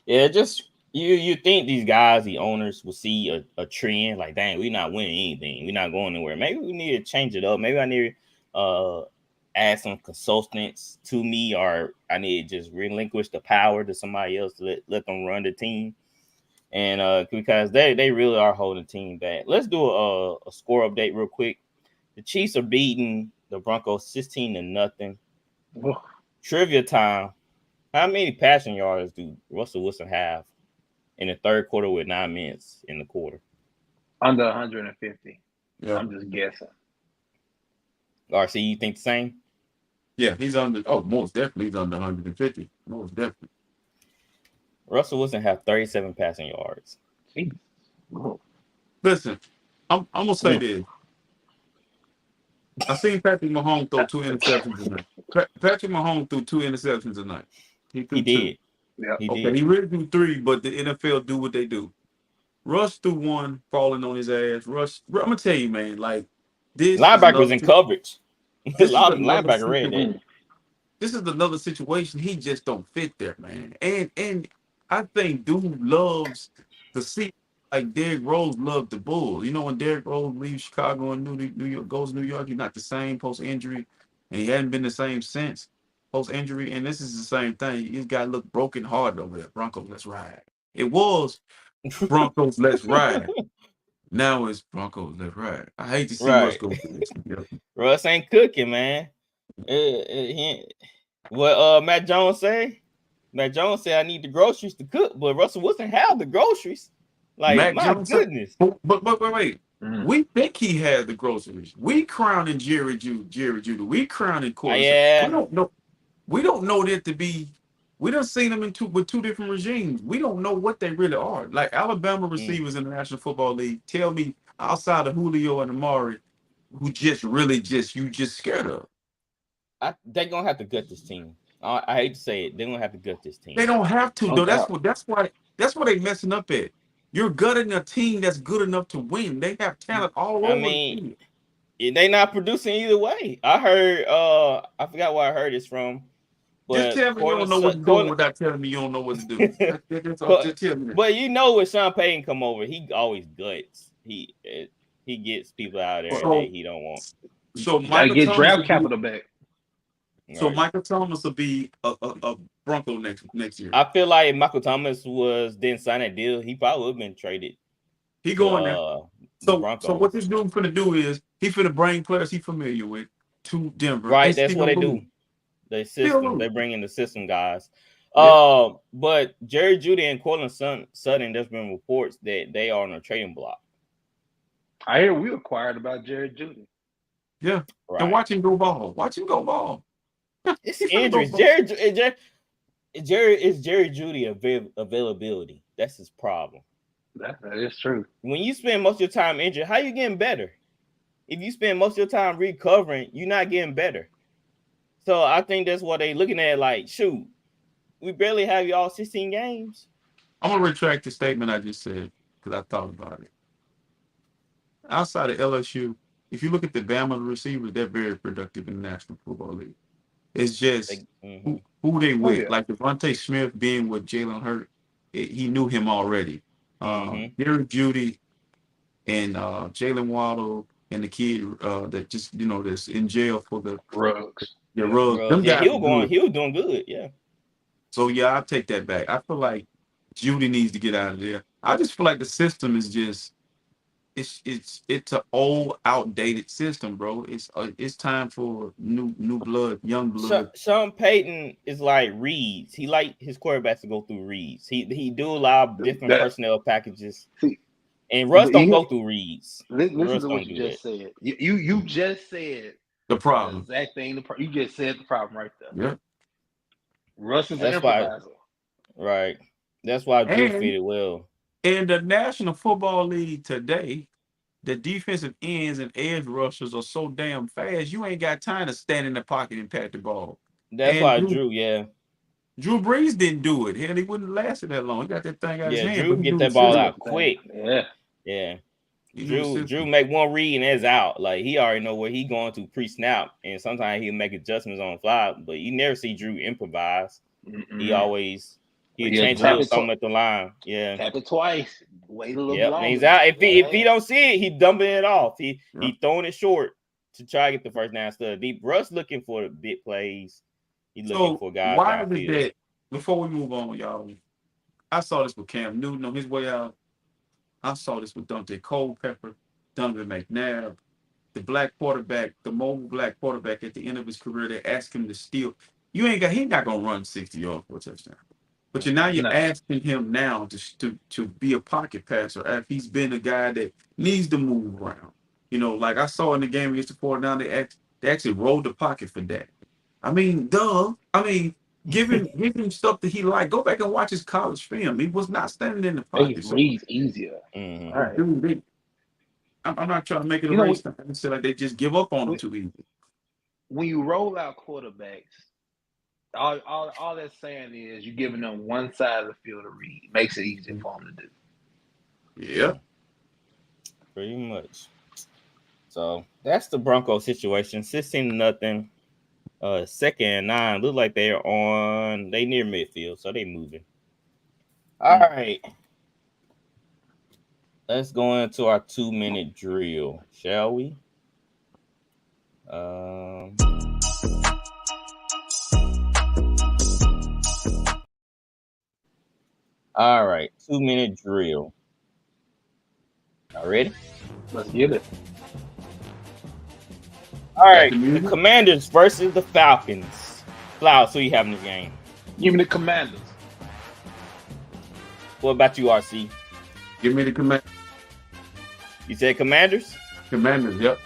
Yeah, just you think these guys, the owners, will see a trend like, dang, we're not winning anything. We're not going anywhere. Maybe we need to change it up. Maybe I need to add some consultants to me, or I need to just relinquish the power to somebody else to let them run the team. And because they really are holding the team back. Let's do a score update real quick. The Chiefs are beating the Broncos 16-0. Trivia time. How many passing yards do Russell Wilson have in the third quarter with 9 minutes in the quarter? Under 150. Yeah. I'm just guessing. RC, you think the same? Yeah, he's under. Oh, most definitely he's under 150. Most definitely. Russell Wilson have 37 passing yards. Listen, I'm gonna say this. I seen Patrick Mahomes throw 2 interceptions tonight. Patrick Mahomes threw 2 interceptions tonight. He did. Yeah. Okay, he really threw 3, but the NFL do what they do. Russ threw 1, falling on his ass. I'm gonna tell you, man, like this linebacker was in coverage. Linebacker read that. This is another situation. He just don't fit there, man. And I think dude loves to see, like Derrick Rose loved the Bulls. When Derrick Rose leaves Chicago and New York, goes to New York, he's not the same post-injury, and he hadn't been the same since post-injury. And this is the same thing. He's got to look broken hearted over there. Broncos, let's ride. It was Broncos, let's ride. Now it's Broncos, let's ride. I hate to see Russ go through this. Russ ain't cooking, man. What Matt Jones say? Matt Jones said, I need the groceries to cook, but Russell Wilson have the groceries. Like, Matt my Jones goodness. But wait. We think he had the groceries. We crowning Jerry Judy. We crowning Corey. Yeah. We don't know that to be. We done seen them with 2 different regimes. We don't know what they really are. Like Alabama receivers in the National Football League, tell me outside of Julio and Amari, who you just scared of. They're gonna have to gut this team. I hate to say it, they're gonna have to gut this team. They don't have to, though. That's why they messing up at. You're gutting a team that's good enough to win. They have talent all over. They not producing either way. I heard. I forgot where I heard this from. But just tell me you don't know what to do without telling me you don't know what to do. Just tell me that. But when Sean Payton come over, he always guts. He gets people out of there that he don't want. So Michael get draft capital back. So Michael Thomas will be a Bronco next year. I feel like if Michael Thomas didn't sign that deal, he probably would have been traded. He going there. So what this dude finna do is he finna bring players he familiar with to Denver. Right, that's what they do. The system. They bring in the system guys. Yeah. But Jerry Jeudy and Cortland Sutton, there's been reports that they are on a trading block. I hear we acquired about Jerry Jeudy. Yeah. Right. And watch him go ball. Watch him go ball. It's injuries. Jerry Jeudy availability. That's his problem. That is true. When you spend most of your time injured, how you getting better? If you spend most of your time recovering, you're not getting better. So I think that's what they looking at. Like, shoot, we barely have y'all 16 games. I'm gonna retract the statement I just said because I thought about it. Outside of LSU, if you look at the Bama receivers, they're very productive in the National Football League. It's just who they with. Like Devontae Smith being with Jalen Hurts, he knew him already. Jerry Jeudy and Jalen Waddle and the kid that just that's in jail for the Ruggs. The Ruggs. Them guys he was doing good. Yeah. So yeah, I'll take that back. I feel like Jeudy needs to get out of there. I just feel like the system is just it's an old, outdated system, bro. It's time for new blood, young blood. Sean Payton is like reads. He like his quarterbacks to go through reads. He do allow different personnel packages. And Russ don't go through reads. Listen to what you just said. You just said the problem. The exact thing. You just said the problem right there. Yeah. Russ is an improviser. Right. That's why Drew fitted well. In the National Football League today, the defensive ends and edge rushers are so damn fast, you ain't got time to stand in the pocket and pat the ball. That's why Drew Drew Brees didn't do it. Hell, he wouldn't last it that long. He got that thing out his hand. Drew get that ball out quick. Yeah. Drew make one read and it's out. Like he already know where he going to pre-snap, and sometimes he'll make adjustments on the fly. But you never see Drew improvise. He always change a little something at the line. Yeah, tap it twice. Wait a little longer. He's out. If he don't see it, he dumping it off. He throwing it short to try to get the first down stud. Russ looking for the big plays. He's looking for guys. Why is that? Before we move on, y'all, I saw this with Cam Newton on his way out. I saw this with Dante Culpepper, Donovan McNabb, the black quarterback, the mobile black quarterback at the end of his career. They asked him to steal. He's not gonna run 60 yards for a touchdown. But you're asking him now to be a pocket passer after he's been a guy that needs to move around. Like I saw in the game against the 49ers, they actually rolled the pocket for that. I mean, duh. I mean, give him stuff that he liked. Go back and watch his college film. He was not standing in the pocket. He reads easier. All right. Dude, I'm not trying to make it a race. I said like they just give up on him too easy. When you roll out quarterbacks, all that's saying is you're giving them one side of the field to read. Makes it easier for them to do. Yeah. Pretty much. So that's the Broncos situation. 16-0. Second and 9. Look like they near midfield, so they moving. All right. Let's go into our 2-minute drill, shall we? All right, 2-minute drill. Y'all ready? Let's get it. All right, the Commanders versus the Falcons. Flowers, who you have in this game? Give me the Commanders. What about you, RC? Give me the Commanders. You said Commanders? Commanders, yep.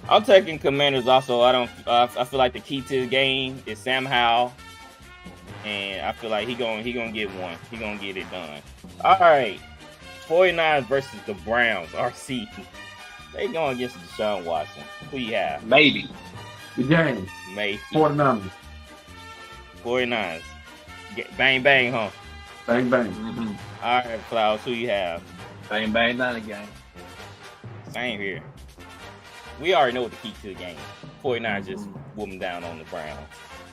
I'm taking Commanders also. I feel like the key to the game is Sam Howell. And I feel like he gonna get one. He gonna get it done. All right. 49ers versus the Browns. RC. They going against Deshaun Watson. Who you have? Maybe. The game. Maybe. 49ers. 49ers. Bang, bang, huh? Bang, bang. Mm-hmm. All right, Flowers. Who you have? Bang, bang, not a game. Same here. We already know what the key to the game. 49ers just whooping down on the Browns.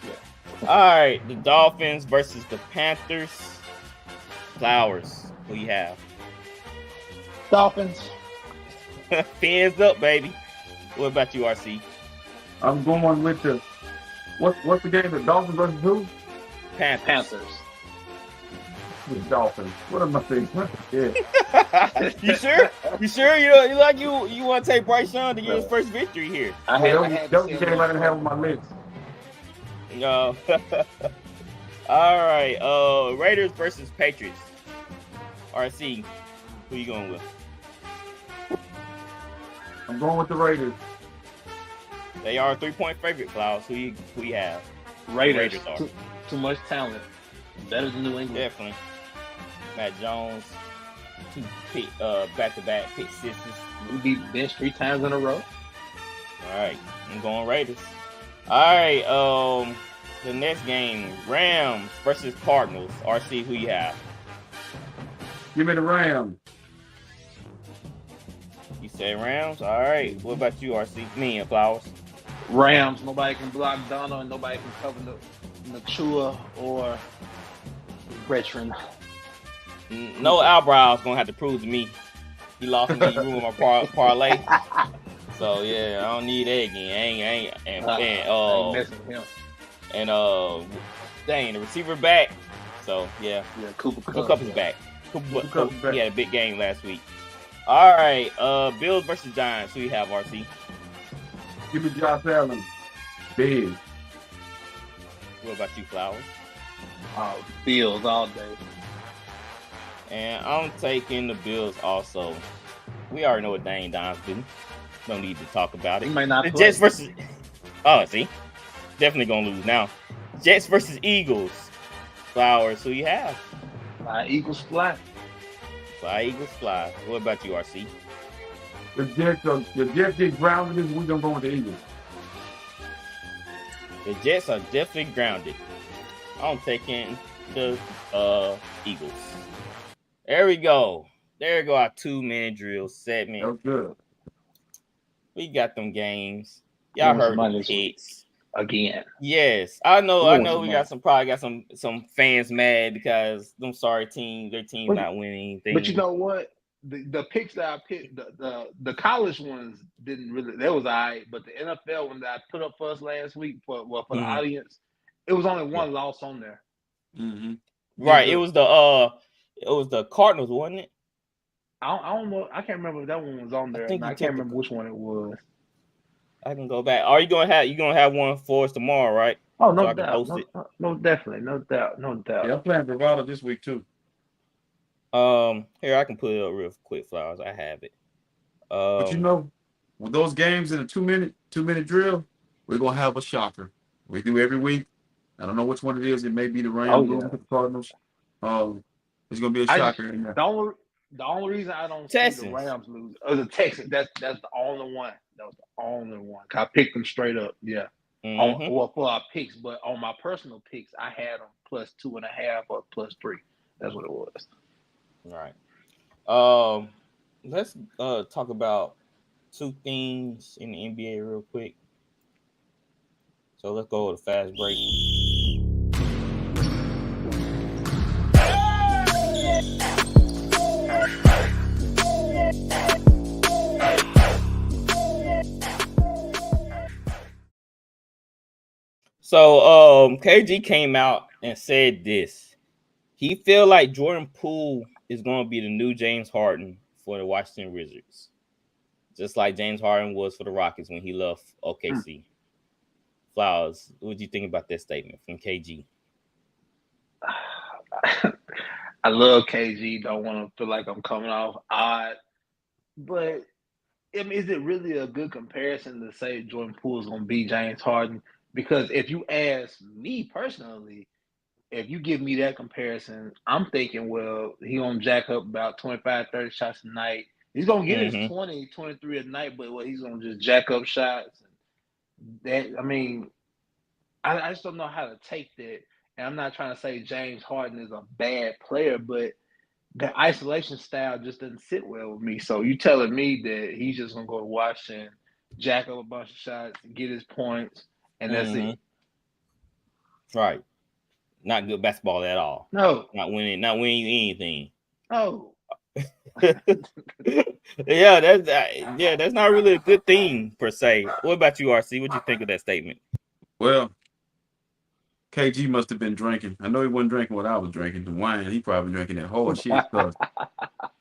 Yeah. All right. The Dolphins versus the Panthers. Flowers. Who you have? Dolphins. Fins up, baby. What about you, RC? I'm going with the what's the game? The Dolphins versus who? Panthers. The Dolphins. What am I saying? Yeah. You sure? You sure? You want to take Bryce Young to get his first victory here? That was the game I didn't have on my list. No. All right. Raiders versus Patriots. RC, who you going with? I'm going with the Raiders. They are a 3-point favorite, Flowers. Who you have? Raiders are. Too much talent. Better than New England. Definitely. Matt Jones, 2 back-to-back pick sixes. We beat bench 3 times in a row. All right, I'm going Raiders. All right, the next game, Rams versus Cardinals. RC, who you have? Give me the Rams. You said Rams? All right. What about you, RC? Me and Flowers. Rams. Nobody can block Donald, and nobody can cover the mature or veteran. No Albrow's gonna have to prove to me he lost me. You ruined my parlay. So yeah, I don't need that again. I ain't messing with him. And dang, the receiver back. So yeah, Cooper Kupp is back. He had a big game last week. All right, Bills versus Giants. Who you have, RC? Give me Josh Allen. Big. What about you, Flowers? Bills all day. And I'm taking the Bills also. We already know what Dane Dons do. No need to talk about it. He might not the play. Jets versus. Oh, see, definitely gonna lose now. Jets versus Eagles. Flowers. Who you have? Eagles fly. Fly Eagles fly. What about you, RC? The Jets get grounded this week. I'm going with the Eagles. The Jets are definitely grounded. I'm taking the Eagles. There we go. There go our 2-minute drill segment. That was good. We got them games. Y'all heard the picks again. Yes, I know. We got some fans mad because them sorry team, their team not winning anything. But you know what? The picks that I picked, the college ones didn't really. That was all right, but the NFL one that I put up for us last week for the audience, it was only one loss on there. Mm-hmm. Right. It was the Cardinals, wasn't it? I don't know. I can't remember if that one was on there. I can't remember which one it was. I can go back. Are you gonna have one for us tomorrow, right? Oh, no doubt. No, definitely. No doubt. Yeah, I'm playing Bravado this week too. Here I can put it up real quick, Flowers. I have it. But you know, with those games in a 2-minute drill, we're gonna have a shocker. We do every week. I don't know which one it is. It may be the Rams or the Cardinals. It's gonna be a shocker in there. The only reason I don't see the Rams lose the Texans. That's the only one. That was the only one. I picked them straight up. Yeah. For our picks, but on my personal picks, I had them +2.5 or +3. That's what it was. Right. Let's talk about 2 things in the NBA real quick. So let's go with a fast break. So KG came out and said this. He feel like Jordan Poole is going to be the new James Harden for the Washington Wizards. Just like James Harden was for the Rockets when he left OKC. Flowers, what do you think about that statement from KG? I love KG. Don't want to feel like I'm coming off odd. But is it really a good comparison to say Jordan Poole is going to be James Harden? Because if you ask me personally, if you give me that comparison, I'm thinking, well, he's going to jack up about 25, 30 shots a night. He's going to get his 20, 23 a night, but he's going to just jack up shots. I just don't know how to take that. And I'm not trying to say James Harden is a bad player, but the isolation style just doesn't sit well with me. So you telling me that he's just going to go to Washington, jack up a bunch of shots, get his points, and that's it. Right. Not good basketball at all. No. Not winning anything. Oh. That's not really a good thing per se. What about you, RC? What do you think of that statement? Well, KG must have been drinking. I know he wasn't drinking what I was drinking, the wine. He probably drinking that whole shit stuff.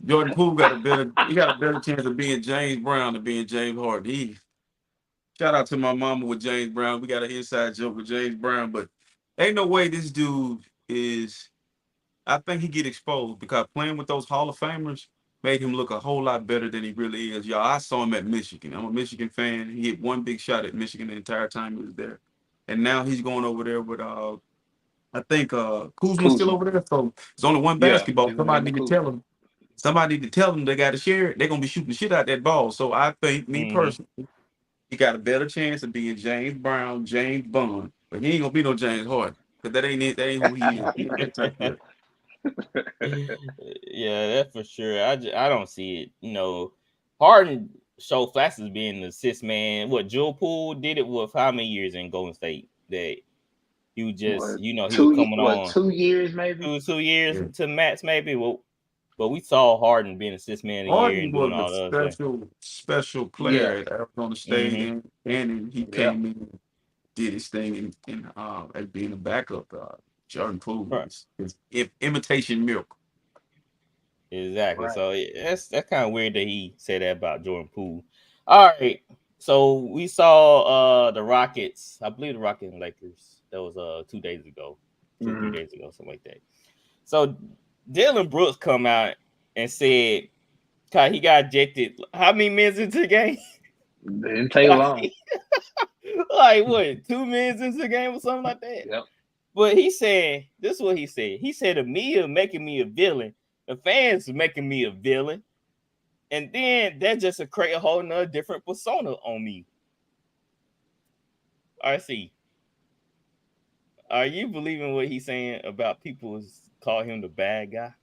Jordan Poole got a better chance of being James Brown than being James Harden. Shout out to my mama with James Brown. We got an inside joke with James Brown, but ain't no way this dude is. I think he get exposed because playing with those Hall of Famers made him look a whole lot better than he really is. Y'all, I saw him at Michigan. I'm a Michigan fan. He hit one big shot at Michigan the entire time he was there, and now he's going over there with I think Kuzma's still Kuzma. over there. So it's only one Yeah, basketball. he's gonna Somebody need to Kuzma. tell him. Somebody need to tell them they got to share it. They're gonna be shooting the shit out that ball. So I think, me personally, he got a better chance of being James Brown, James Bond, but he ain't gonna be no James Harden because that ain't it. That ain't who he is. He ain't that type of player. Yeah, that's for sure. I don't see it. Harden showed flashes being the sixth man. What Jordan Poole did it with how many years in Golden State that he was just, What, he was coming on 2 years maybe? 2 years Yeah. to max maybe. Well, but we saw Harden being a sixth man of the year Harden and doing all was the a other stuff. special player Yeah. at Arizona State, Mm-hmm. and he Yeah. came in, did his thing, and as being a backup. Jordan Poole Right. is imitation milk. Exactly. Right. So that's kind of weird that he said that about Jordan Poole. All right. So we saw the Rockets. I believe the Rockets and Lakers. That was 2 days ago, 3 Mhm. days ago, something like that. So Dillon Brooks come out and said, "God, he got ejected. How many minutes into the game? Didn't take long. like what? 2 minutes into the game or something like that." Yep. But he said, "This is what he said. He said the media making me a villain. The fans making me a villain." And then that just create a whole nother different persona on me. RC, are you believing what he's saying about people call him the bad guy?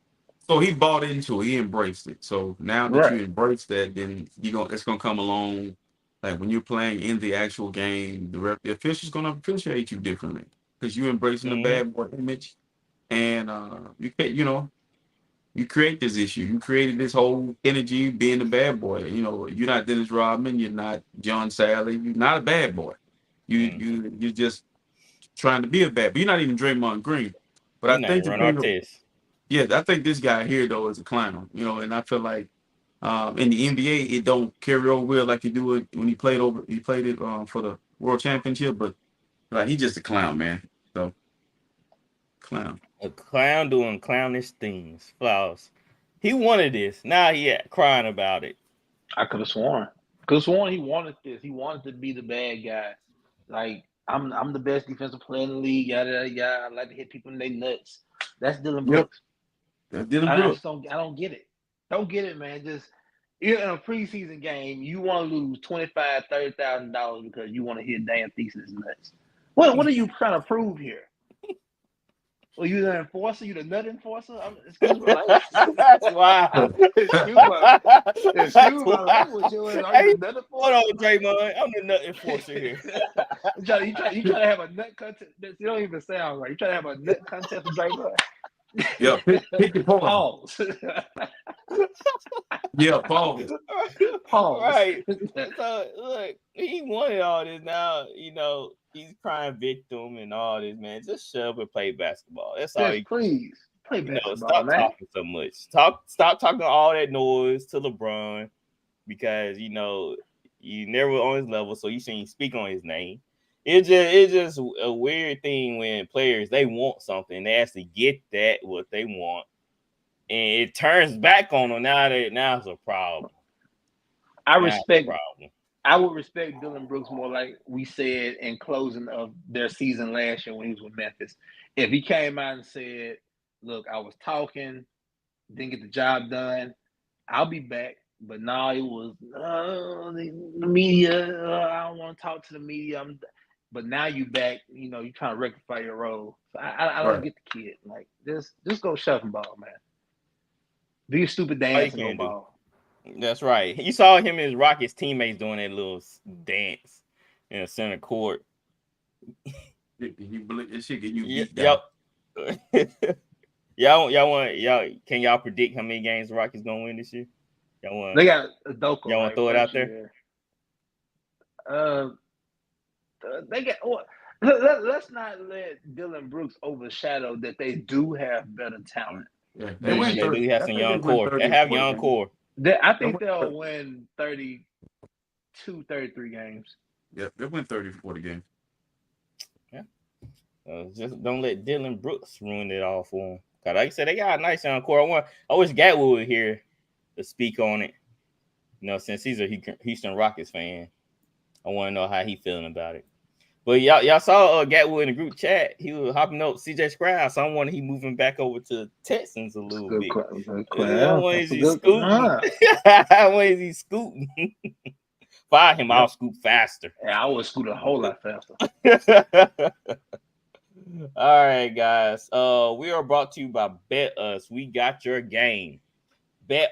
So he bought into it. He embraced it. So now that you Right. embrace that, then it's gonna come along. Like when you're playing in the actual game, the official's gonna appreciate you differently because you embracing the Mm-hmm. bad boy image, and you create this issue. You created this whole energy being the bad boy. You're not Dennis Rodman. You're not John Sally. You're not a bad boy. You're just trying to be a bad. But you're not even Draymond Green. But I You're not think even the run thing, Artest. yeah, I think this guy here though is a clown. And I feel like in the NBA it don't carry over well like you do it when he played it for the World Championship. But like he's just a clown, man. So clown. A clown doing clownish things. Flowers. He wanted this. Now he crying about it. I could have sworn. Could have sworn he wanted this. He wanted to be the bad guy. Like I'm the best defensive player in the league. Yada yada yada. I like to hit people in their nuts. That's Dillon Yep, Brooks. that's Dillon I Brooks. just don't. I don't get it. Don't get it, man. Just you're in a preseason game. You want to lose $25,000-$30,000 because you want to hit Dan Thesis nuts. What are you trying to prove here? Well, you the enforcer? You the nut enforcer? Excuse my language. That's wild. Excuse my language. Are you Hey, the nut hold enforcer? on, Draymond. I'm the nut enforcer here. you try to have a nut contest. You don't even sound right. You try to have a nut contest with Draymond. Yeah, pick your poison. Pause. Yeah, pause. Pause. Right. So look, he wanted all this. Now he's crying victim and all this. Man, just shut up and play basketball. That's all. Just please play basketball, Stop man. talking so much. Stop talking all that noise to LeBron because you never on his level, so you shouldn't speak on his name. It's just a weird thing when players they want something, they actually get that what they want, and it turns back on them. Now it's a problem. I Now it's a problem. I would respect Dillon Brooks more like we said in closing of their season last year when he was with Memphis. If he came out and said, look, I was talking, didn't get the job done, I'll be back. But now it was the media. I don't want to talk to the media. But now you back. You're trying to rectify your role. So I don't Right. get the kid. Like just go shove and ball, man. Do your stupid All you dance and go can do. ball. That's right. You saw him and his Rockets teammates doing that little dance in the center court. This shit get you beat down. Yep. Can y'all predict how many games the Rockets gonna win this year? They got Adoko. Y'all want to throw it out there? They got. Let's not let Dillon Brooks overshadow that they do have better talent. Yeah, They win do 30. have I some think young they win core. 30 They have or 40 young games. core. I think they'll win 32, 33 games. Yep, they went 30-40 game. Yeah. Just don't let Dillon Brooks ruin it all for him. Cause like I said, they got a nice young core. I wish Gatwood was here to speak on it. Since he's a Houston Rockets fan, I want to know how he feeling about it. But y'all saw Gatwood in the group chat. He was hopping up CJ Stroud. So I wonder he moving back over to Texans a little bit. When is he scooting? When is he scooting? Fire him, I'll scoot faster. Yeah, I would scoot a whole lot faster. All right, guys. We are brought to you by Bet Us. We got your game. Bet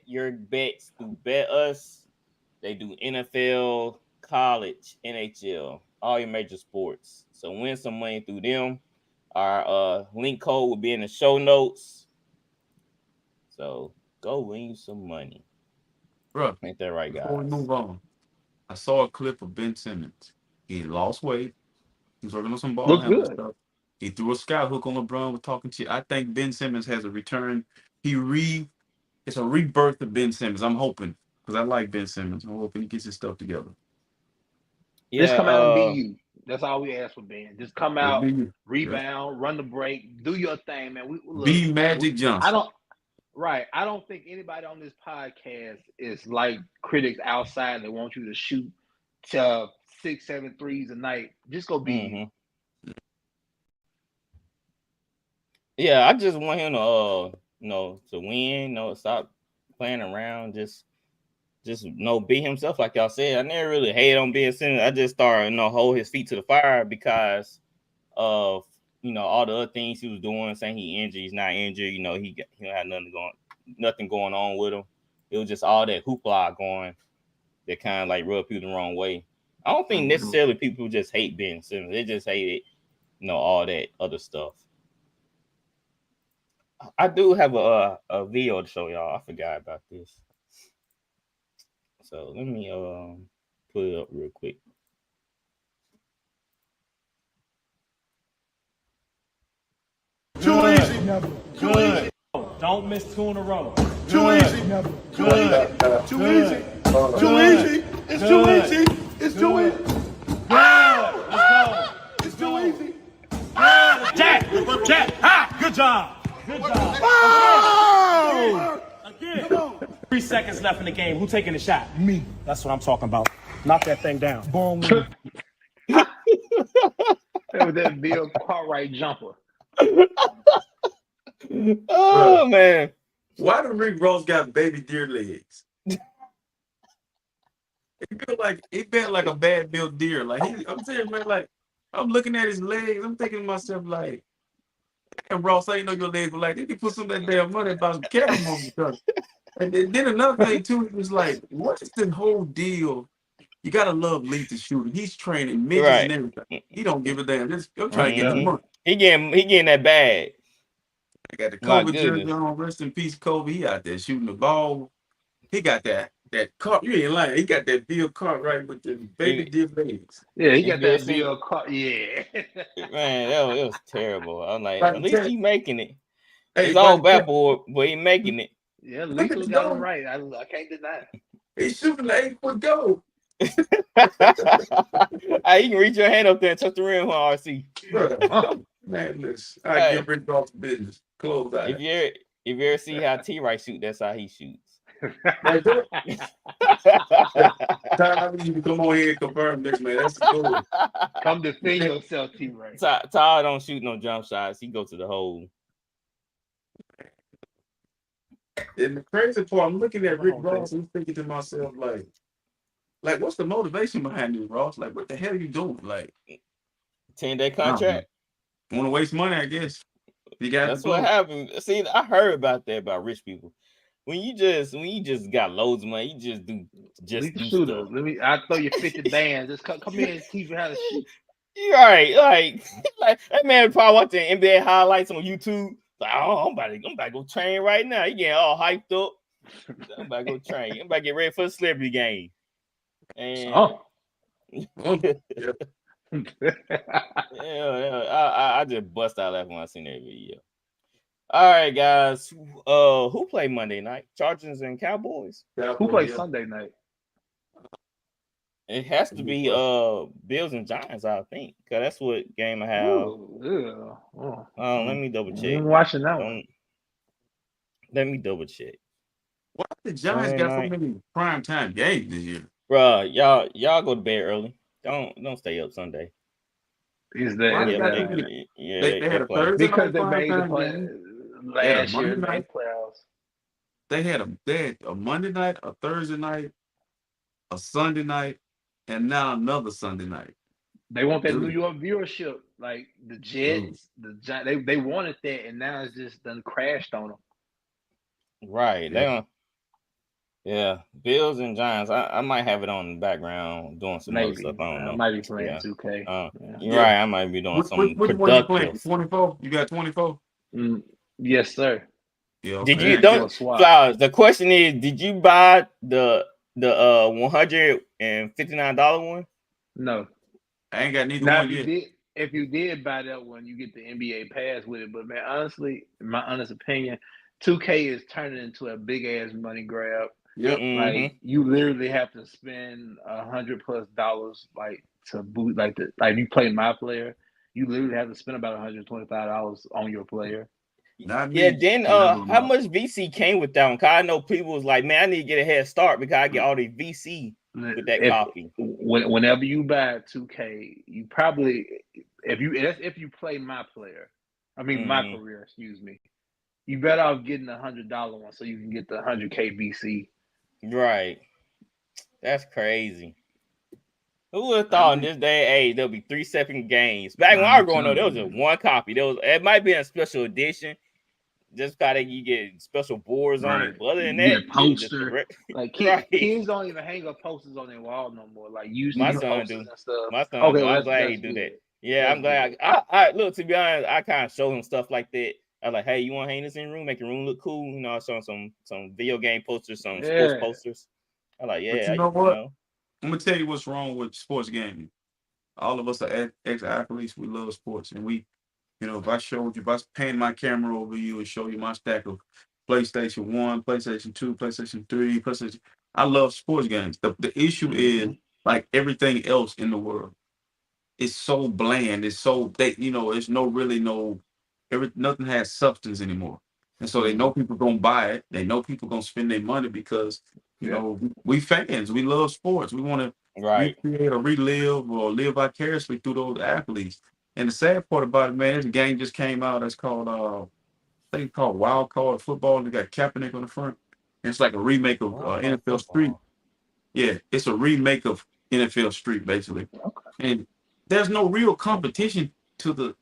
your bets through Bet Us. They do NFL, college, NHL, all your major sports. So win some money through them. Our link code will be in the show notes. So go win some money. Bro, ain't that right, guys? Before we move on, I saw a clip of Ben Simmons. He lost weight. He was working on some ball handling stuff. He threw a sky hook on LeBron with talking to you. I think Ben Simmons has a return. It's a rebirth of Ben Simmons. I'm hoping, because I like Ben Simmons. I'm hoping he gets his stuff together. Yeah, just come out and be you. That's all we ask for Ben. Just come out, rebound, run the break, do your thing, man. Be Magic Johnson. I don't think anybody on this podcast is like critics outside that want you to shoot 6-7 threes a night. Just go be you. Yeah, I just want him to to win. Stop playing around. Just be himself, like y'all said. I never really hated on Ben Simmons. I just started hold his feet to the fire because of all the other things he was doing, saying he injured, he's not injured. He don't have nothing going on with him. It was just all that hoopla going that kind of like rubbed people the wrong way. I don't think necessarily people just hate Ben Simmons. They just hate it, all that other stuff. I do have a video to show y'all. I forgot about this. So let me put it up real quick. Too easy. Too easy. Don't miss 2 in a row. Too easy. Good. Too easy. Too easy. It's too easy. It's too easy. Good. Let's go. It's too easy. Jack. Ha! Good job. Good job. Oh! Again. 3 seconds left in the game. Who taking the shot? Me. That's what I'm talking about. Knock that thing down. Born winner. That Bill Cartwright jumper. Oh, man. Why do Rick Ross got baby deer legs? It felt like a bad built deer. I'm saying, man, I'm looking at his legs. I'm thinking to myself, and Ross, I didn't know your legs were like, they could put some of that damn money about some camera movie. And then another thing too, it was like, what is the whole deal? You gotta love lethal shooting. He's training midgets and everything. He don't give a damn. I'm trying to get the money. He getting that bag. I got the Kobe jersey on. Rest in peace, Kobe. He out there shooting the ball. He got that car. You ain't lying. He got that Bill Cartwright with the baby deer legs. Yeah, he got that Bill Cartwright. Yeah. Man, it was terrible. I'm like, at least he making it. It's all bad boy, but he making it. Yeah, at least we got him right. I can't deny it. He's shooting the 8-foot goal. Hey, you can reach your hand up there and touch the rim on RC. Man, listen, I get Rick Ross business. Close out. If you ever see how T-Wright shoot, that's how he shoots. Ty, you can come on here and confirm this, man. That's the goal. Come defend yourself, T-Wright. Ty don't shoot no jump shots. He go to the hole. And the crazy part, I'm looking at Rick Ross and thinking to myself, like, what's the motivation behind this, Ross? Like, what the hell are you doing? 10-day contract. Want to waste money, I guess. That's what happened. See, I heard about that about rich people. When you just got loads of money, you just do stuff. I'll throw you 50 bands. Just come here and teach you how to shoot. You're right. Like that man probably watching NBA highlights on YouTube. Like, oh, I'm about to go train right now. He getting all hyped up. I'm about to go train. I'm about to get ready for the celebrity game. And I just bust out laughing when I seen that video. All right, guys. Who played Monday night? Chargers and Cowboys. Who played Sunday night? It has to be Bills and Giants, I think, because that's what game I have. Ooh, yeah. Let me double check. I'm watching that one. Let me double check. Why the Giants got so many primetime games this year? Bruh, y'all go to bed early. Don't stay up Sunday. Is Why that they got so many? They had a Thursday because night they made the primetime play game. last year in the playoffs. They had a Monday night, a Thursday night, a Sunday night, and now another Sunday night. They want that New York viewership, like the Jets, the Giants. They wanted that, and now it's just done crashed on them. Right. Yeah. Bills and Giants. I might have it on in the background doing some other stuff. I don't know. I might be playing 2K. You're right. I might be doing some Which productive. one you playing? 24? You got 24? Yes, sir. Yeah, did you don't Flowers? The question is, did you buy the $159 one? No, I ain't got neither one yet. If you did buy that one, you get the NBA pass with it. But man, honestly, in my honest opinion, 2K is turning into a big ass money grab. Yep. Like you literally have to spend $100+ like to boot like you play my player, you literally have to spend about $125 on your player. Not me. Yeah, then how much VC came with that one? Cause I know people was like, man, I need to get a head start because I get all these VC with that copy. Whenever you buy 2K, you probably if you play my player, my career, excuse me, you better off getting $100 one so you can get the 100K VC. Right, that's crazy. Who would have thought in this day, hey, there'll be 3 separate games? Back when I was growing up, there was just one copy. It might be a special edition. Just gotta you get special boards on it. But other than that, poster. Like kids don't even hang up posters on their wall no more. Like usually my son do. And stuff. My son do. I'm glad he do that. Yeah, I'm glad. I look, to be honest, I kind of show him stuff like that. I like, hey, you want to hang this in the room, make your room look cool? You know, I show him some video game posters, some sports posters. I like, yeah. But you know what? I'm gonna tell you what's wrong with sports gaming. All of us are ex-athletes. We love sports, and we. You know, if I pan my camera over you and show you my stack of PlayStation 1, PlayStation 2, PlayStation 3, PlayStation, I love sports games. The issue is like everything else in the world. It's so bland. It's so it's nothing has substance anymore. And so they know people gonna buy it. They know people gonna spend their money because you know we fans. We love sports. We want to recreate or relive or live vicariously through those athletes. And the sad part about it, man, this game just came out. It's called I think it's called Wild Card Football. They got Kaepernick on the front. And it's like a remake of NFL Street. Yeah, it's a remake of NFL Street, basically. Okay. And there's no real competition to the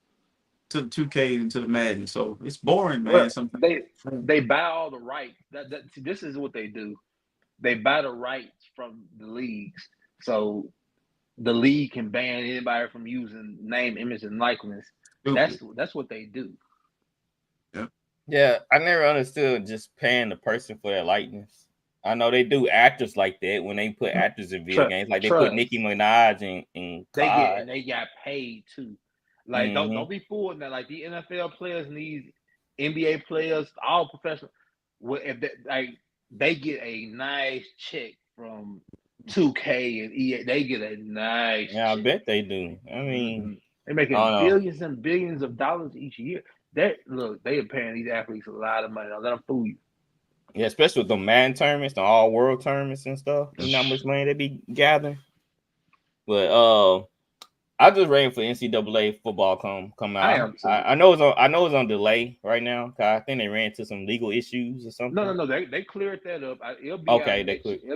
2K and to the Madden, so it's boring, man. Well, they buy all the rights. This is what they do. They buy the rights from the leagues, so the league can ban anybody from using name, image, and likeness. That's what they do. Yeah, I never understood just paying the person for their likeness. I know they do actors like that when they put actors in video games, like they put Nicki Minaj in they got paid too. Like don't be fooled now. Like the NFL players and these NBA players, all professional, if they get a nice check from 2K and EA. They get a nice check. I bet they do. I mean, they're making billions and billions of dollars each year. They are paying these athletes a lot of money. Don't let them fool you. Yeah, especially with the Madden tournaments, the all world tournaments and stuff. You know how much money they be gathering. But I'm just waiting for NCAA football come out. I know it's on delay right now. Cause I think they ran into some legal issues or something. No. They cleared that up. It'll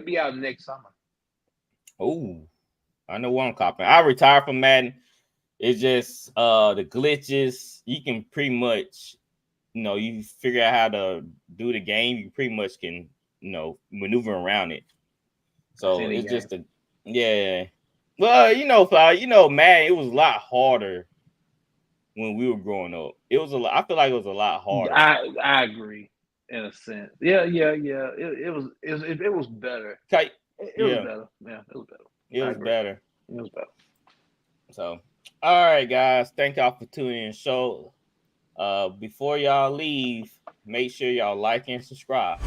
be out next summer. Oh, I know what I'm copying. I retired from Madden. It's just the glitches. You can pretty much, you figure out how to do the game. You pretty much can, maneuver around it. So it's just Well, Madden, it was a lot harder when we were growing up. I feel like it was a lot harder. I agree in a sense. Yeah. It was better. It was better. Yeah, it was better. It was better. It was better. So, all right, guys. Thank y'all for tuning in. So, before y'all leave, make sure y'all like and subscribe.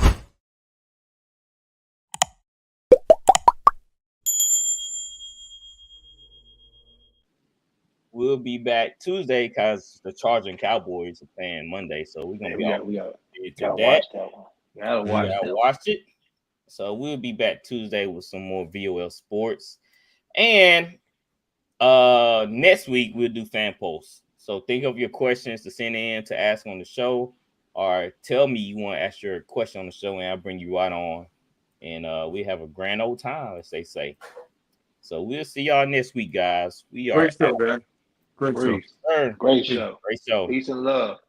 we'll be back Tuesday because the Chargers and Cowboys are playing Monday. So we're gonna Hey, be we off gotta to that. watch that one. Gotta watch that one. Watch it. So we'll be back Tuesday with some more VOL sports. And next week we'll do fan posts. So think of your questions to send in to ask on the show, or tell me you want to ask your question on the show, and I'll bring you right on. And we have a grand old time, as they say. So we'll see y'all next week, guys. We are Great show, man. Great show. Great show. Great show. Peace and love.